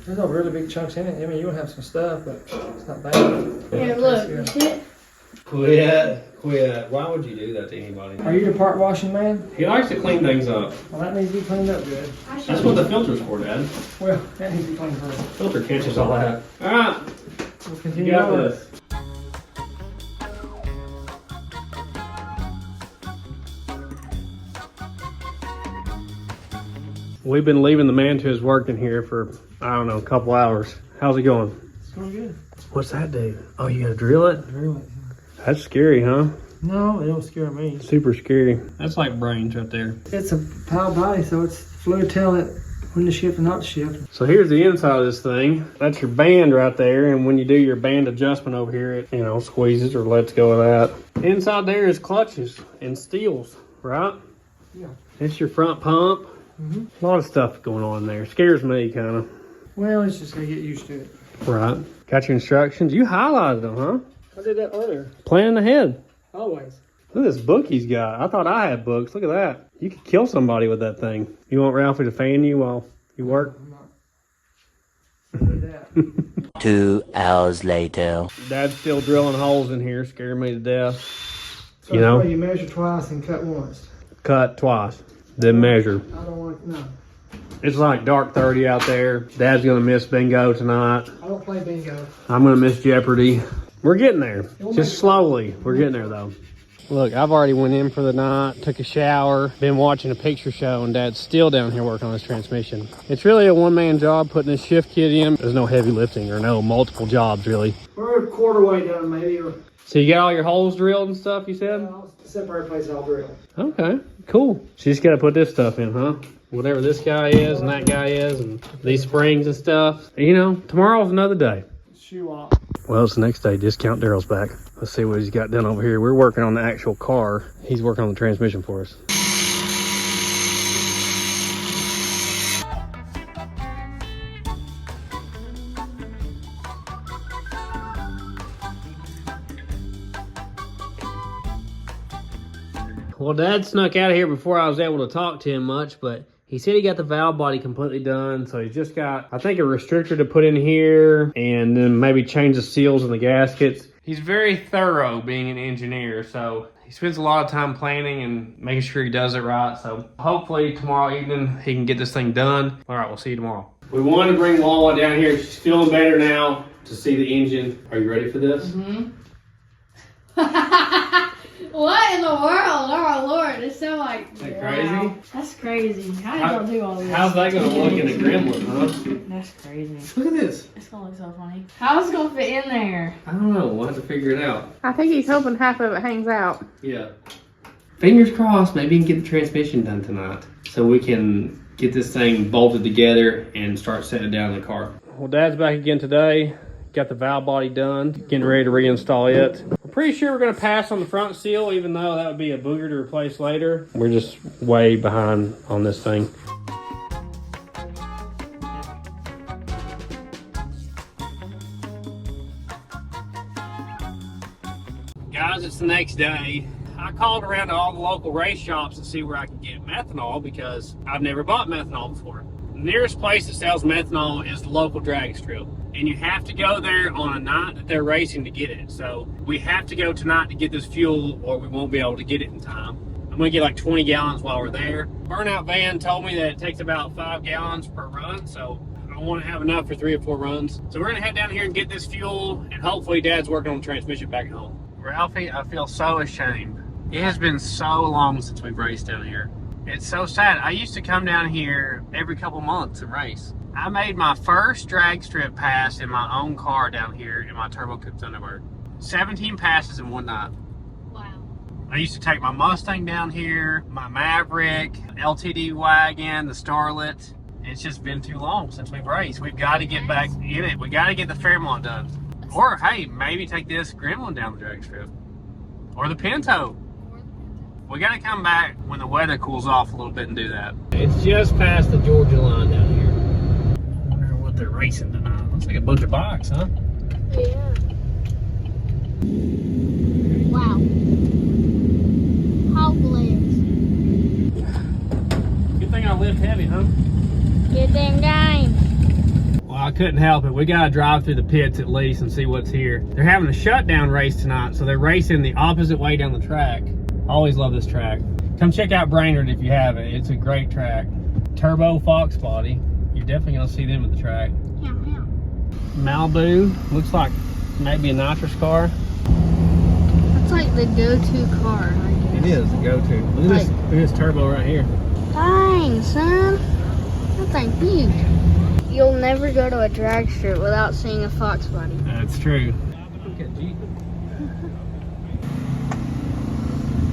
There's no really big chunks in it. I mean, you'll have some stuff, but it's not bad. Here, look. You see it? Quit. Why would you do that to anybody? Are you the part washing man? He likes to clean things up. Well, that needs to be cleaned up good. That's what the filter's for, Dad. Well, that needs to be cleaned first. Filter catches all that. All right, We'll you continue got on. this. We've been leaving the man to his work in here for, I don't know, a couple hours. How's it going? It's going good. What's that do? Oh, you gotta drill it? Drill it. That's scary, huh? No, it don't scare me. Super scary. That's like brains right there. It's a power body, so it's fluid telling it when to shift and not to shift. So here's the inside of this thing. That's your band right there, and when you do your band adjustment over here, it, you know, squeezes or lets go of that. Inside there is clutches and steels, right? Yeah. It's your front pump. A lot of stuff going on there. Scares me, kind of. Well, it's just gotta get used to it. Right. Got your instructions. You highlighted them, huh? I did that earlier. Planning ahead. Always. Look at this book he's got. I thought I had books. Look at that. You could kill somebody with that thing. You want Ralphie to fan you while you work? I'm not. Do that. 2 hours later. Dad's still drilling holes in here, scaring me to death. So You know? that's why you measure twice and cut once. Cut twice, then measure. I don't want to, no. It's like dark 30 out there. Dad's gonna miss bingo tonight. I don't play bingo. I'm gonna miss Jeopardy. We're getting there. Just slowly. We're getting there though. Look, I've already went in for the night, took a shower, been watching a picture show, and Dad's still down here working on this transmission. It's really a one-man job putting this shift kit in. There's no heavy lifting or no multiple jobs really. We're a quarter way done, maybe, or So you got all your holes drilled and stuff, you said? separate places I'll drill. Okay, cool. So you just gotta put this stuff in, huh? Whatever this guy is and that guy is and these springs and stuff. You know, tomorrow's another day. Shoe off. Well, it's the next day. Discount Daryl's back. Let's see what he's got done over here. We're working on the actual car. He's working on the transmission for us. Well, Dad snuck out of here before I was able to talk to him much, but he said he got the valve body completely done. So he's just got, I think, a restrictor to put in here and then maybe change the seals and the gaskets. He's very thorough being an engineer, so he spends a lot of time planning and making sure he does it right. So hopefully tomorrow evening he can get this thing done. All right, we'll see you tomorrow. We wanted to bring Wawa down here. She's feeling better now to see the engine. Are you ready for this? Mm-hmm. What in the world? Oh Lord, it's so like. Is that crazy? That's crazy. How you gonna do all this? How's that gonna look in a Gremlin, huh? That's crazy. Look at this. It's gonna look so funny. How's it gonna fit in there? I don't know. We'll have to figure it out. I think he's hoping half of it hangs out. Yeah. Fingers crossed, maybe you can get the transmission done tonight so we can get this thing bolted together and start setting it down in the car. Well, Dad's back again today. Got the valve body done, getting ready to reinstall it. I'm pretty sure we're gonna pass on the front seal, even though that would be a booger to replace later. We're just way behind on this thing. Guys, it's the next day. I called around to all the local race shops to see where I can get methanol because I've never bought methanol before. The nearest place that sells methanol is the local drag strip. And you have to go there on a night that they're racing to get it. So we have to go tonight to get this fuel or we won't be able to get it in time. I'm gonna get like 20 gallons while we're there. Burnout van told me that it takes about 5 gallons per run, so I want to have enough for 3 or 4 runs. So we're gonna head down here and get this fuel, and hopefully Dad's working on the transmission back home. Ralphie, I feel so ashamed. It has been so long since we've raced down here. It's so sad. I used to come down here every couple months and race. I made my first drag strip pass in my own car down here in my Turbo Coupe Thunderbird. 17 passes in one night. Wow. I used to take my Mustang down here, my Maverick, LTD wagon, the Starlet. It's just been too long since we've raced. We've got to get back in it. We got to get the Fairmont done. Or, hey, maybe take this Gremlin down the drag strip. Or the Pinto. We got to come back when the weather cools off a little bit and do that. It's just past the Georgia line down here. I wonder what they're racing tonight. Looks like a bunch of bikes, huh? Yeah. Wow. Hog legs. Good thing I lift heavy, huh? Get them game. Well, I couldn't help it. We got to drive through the pits at least and see what's here. They're having a shutdown race tonight, so they're racing the opposite way down the track. Always love this track. Come check out Brainerd if you haven't. It's a great track. Turbo Fox body. You're definitely gonna see them at the track. Yeah. Malibu. Looks like maybe a nitrous car. That's like the go-to car. It is the go-to. Look at this turbo right here. Dang, son. That thing's huge. You'll never go to a drag strip without seeing a Fox body. That's true. Look at Jeep.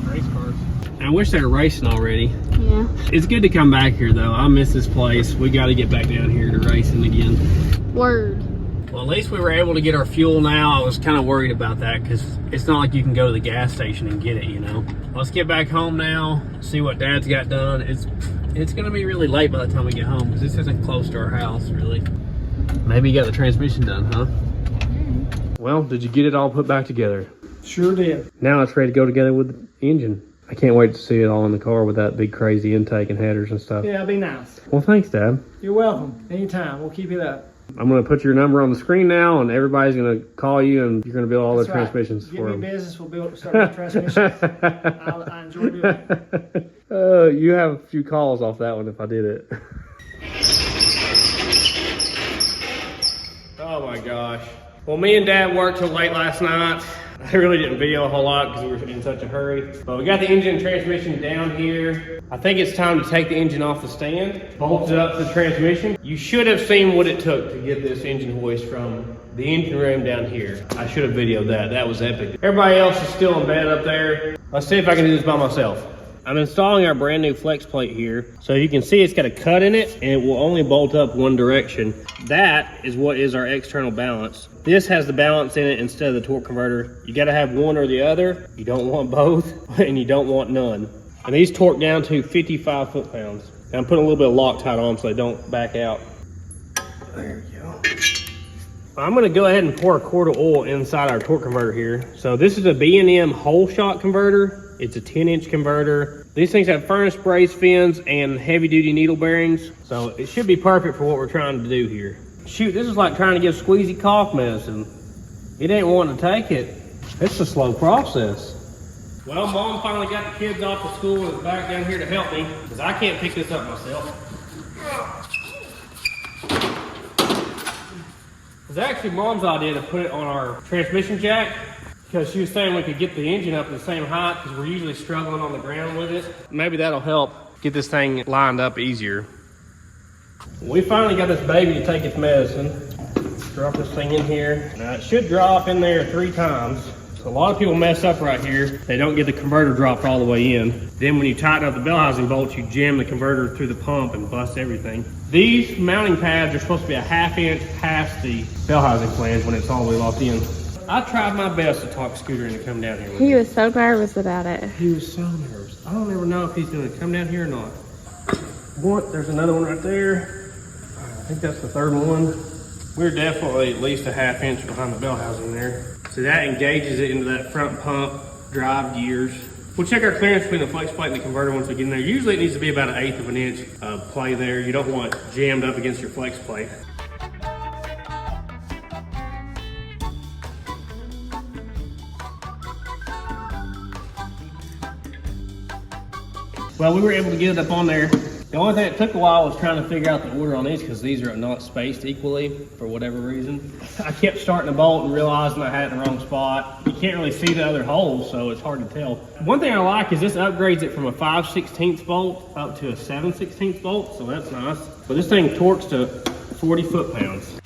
Race cars. I wish they were racing already. Yeah. It's good to come back here though. I miss this place. We got to get back down here to racing again. Word. Well, at least we were able to get our fuel now. I was kind of worried about that because it's not like you can go to the gas station and get it, you know. Let's get back home now, see what Dad's got done. It's going to be really late by the time we get home because this isn't close to our house, really. Maybe you got the transmission done, huh? Well, did you get it all put back together? Sure did. Now it's ready to go together with the engine. I can't wait to see it all in the car with that big crazy intake and headers and stuff. Yeah, it'll be nice. Well, thanks, Dad. You're welcome. Anytime. We'll keep it up. I'm going to put your number on the screen now, and everybody's going to call you, and you're going to build all That's their right. transmissions Give for me them. business. We'll start the transmissions. I enjoy doing it. You have a few calls off that one if I did it. Oh my gosh. Well, me and Dad worked till late last night. I really didn't video a whole lot because we were in such a hurry. But we got the engine and transmission down here. I think it's time to take the engine off the stand, bolt it up to the transmission. You should have seen what it took to get this engine hoist from the engine room down here. I should have videoed that. That was epic. Everybody else is still in bed up there. Let's see if I can do this by myself. I'm installing our brand new flex plate here. So you can see it's got a cut in it and it will only bolt up one direction. That is what is our external balance. This has the balance in it instead of the torque converter. You gotta have one or the other. You don't want both and you don't want none. And these torque down to 55 foot-pounds. And I'm putting a little bit of Loctite on them so they don't back out. There we go. I'm gonna go ahead and pour a quart of oil inside our torque converter here. So this is a BANDM whole shot converter. It's a 10-inch converter. These things have furnace brace fins and heavy duty needle bearings. So it should be perfect for what we're trying to do here. Shoot, this is like trying to give squeezy cough medicine. It ain't wanting to take it. It's a slow process. Well, Mom finally got the kids off to school and is back down here to help me because I can't pick this up myself. It was actually Mom's idea to put it on our transmission jack because she was saying we could get the engine up to the same height because we're usually struggling on the ground with it. Maybe that'll help get this thing lined up easier. We finally got this baby to take its medicine. Let's drop this thing in here. Now it should drop in there 3 times. So a lot of people mess up right here. They don't get the converter dropped all the way in. Then when you tighten up the bell housing bolts, you jam the converter through the pump and bust everything. These mounting pads are supposed to be a 1/2 inch past the bell housing flange when it's all the way locked in. I tried my best to talk Scooter into come down here with me. He was so nervous about it. He was so nervous. I don't ever know if he's going to come down here or not. What? There's another one right there. I think that's the 3rd one. We're definitely at least a 1/2 inch behind the bell housing there. So that engages it into that front pump drive gears. We'll check our clearance between the flex plate and the converter once we get in there. Usually it needs to be about 1/8 of an inch play there. You don't want it jammed up against your flex plate. Well, we were able to get it up on there. The only thing that took a while was trying to figure out the order on these because these are not spaced equally for whatever reason. I kept starting a bolt and realizing I had it in the wrong spot. You can't really see the other holes, so it's hard to tell. One thing I like is this upgrades it from a 5/16 bolt up to a 7/16 bolt, so that's nice. But this thing torques to 40 foot-pounds.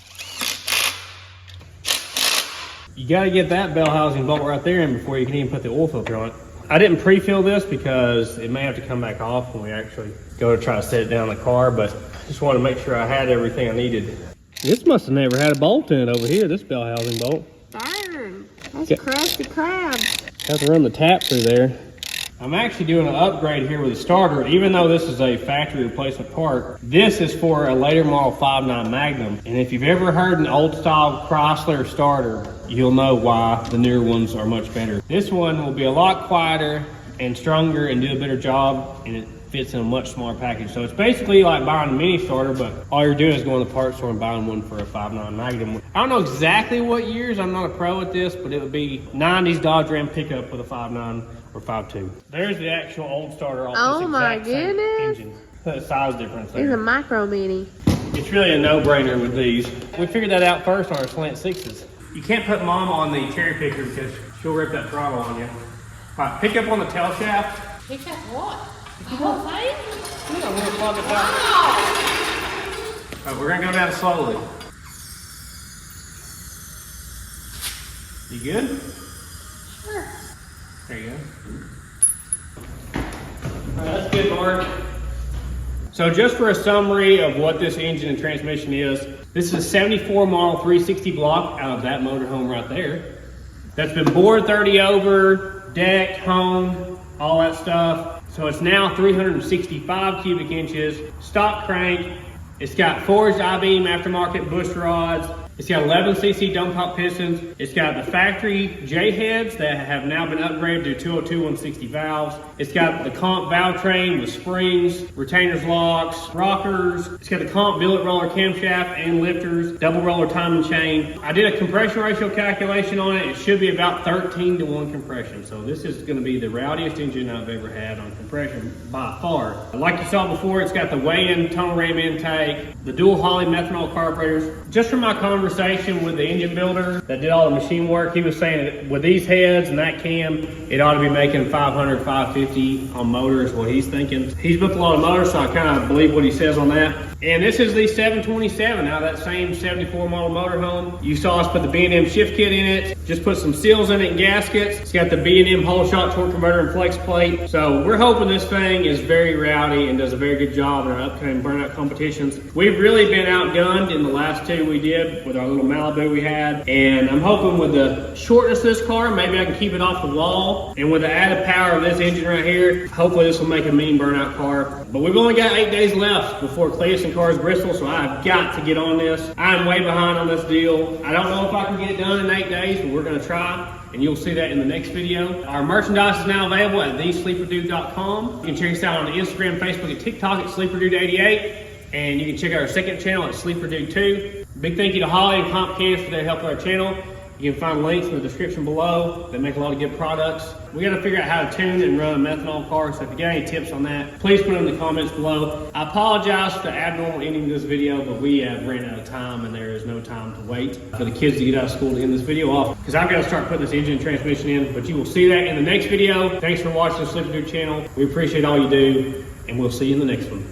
You gotta get that bell housing bolt right there in before you can even put the oil filter on it. I didn't pre-fill this because it may have to come back off when we actually go to try to set it down in the car, but I just wanted to make sure I had everything I needed. This must have never had a bolt in it over here, this bell housing bolt. Darn, that's crusty crab. Have to run the tap through there. I'm actually doing an upgrade here with the starter. Even though this is a factory replacement part, this is for a later model 5.9 Magnum. And if you've ever heard an old style Chrysler starter, you'll know why the newer ones are much better. This one will be a lot quieter and stronger and do a better job, and it fits in a much smaller package. So it's basically like buying a mini starter, but all you're doing is going to the parts store and buying one for a 5.9 Magnum. I don't know exactly what years, I'm not a pro at this, but it would be 90s Dodge Ram pickup with a 5.9 or 5.2. There's the actual old starter off Oh this my exact same goodness. engine. The size difference These are there. micro mini. It's really a no-brainer with these. We figured that out first on our slant sixes. You can't put mom on the cherry picker because she'll rip that throttle on you. All right, pick up on the tail shaft. Pick up what? The whole thing? Yeah, we'll plug it down. All right, we're gonna go down slowly. You good? Sure. There you go. All right, that's good, Mark. So just for a summary of what this engine and transmission is, this is a 74 model 360 block out of that motorhome right there. That's been bored 30 over, decked, honed, all that stuff. So it's now 365 cubic inches, stock crank. It's got forged I-beam aftermarket bush rods. It's got 11cc dome top pistons. It's got the factory J-heads that have now been upgraded to 202 160 valves. It's got the comp Valvetrain with springs, retainers locks, rockers. It's got the comp billet roller camshaft and lifters, double roller timing chain. I did a compression ratio calculation on it. It should be about 13:1 compression. So this is gonna be the rowdiest engine I've ever had on compression by far. Like you saw before, it's got the WEIAND tone ram intake, the dual Holley methanol carburetors. Just from my conversation with the engine builder that did all the machine work, he was saying that with these heads and that cam, it ought to be making 500, 550 on motor is what he's thinking. He's built a lot of motors, so I kind of believe what he says on that. And this is the 727 out of that same 74 model motorhome. You saw us put the BANDM shift kit in it, just put some seals in it and gaskets. It's got the BANDM whole shot torque converter and flex plate. So we're hoping this thing is very rowdy and does a very good job in our upcoming burnout competitions. We've really been outgunned in the last two we did with our little Malibu we had. And I'm hoping with the shortness of this car, maybe I can keep it off the wall. And with the added power of this engine right here, hopefully this will make a mean burnout car. But we've only got 8 days left before Cleetus and Cars Bristol, so I've got to get on this. I'm way behind on this deal. I don't know if I can get it done in 8 days, but we're gonna try, and you'll see that in the next video. Our merchandise is now available at thesleeperdude.com. You can check us out on Instagram, Facebook, and TikTok at SleeperDude88, and you can check out our second channel at SleeperDude2. Big thank you to Holley and Crankshaft for their help with our channel. You can find links in the description below. They make a lot of good products. We got to figure out how to tune and run a methanol car, so if you got any tips on that, please put them in the comments below. I apologize for the abnormal ending of this video, but we have ran out of time and there is no time to wait for the kids to get out of school to end this video off, because I've got to start putting this engine and transmission in, but you will see that in the next video. Thanks for watching the Sleeper Dude channel. We appreciate all you do, and we'll see you in the next one.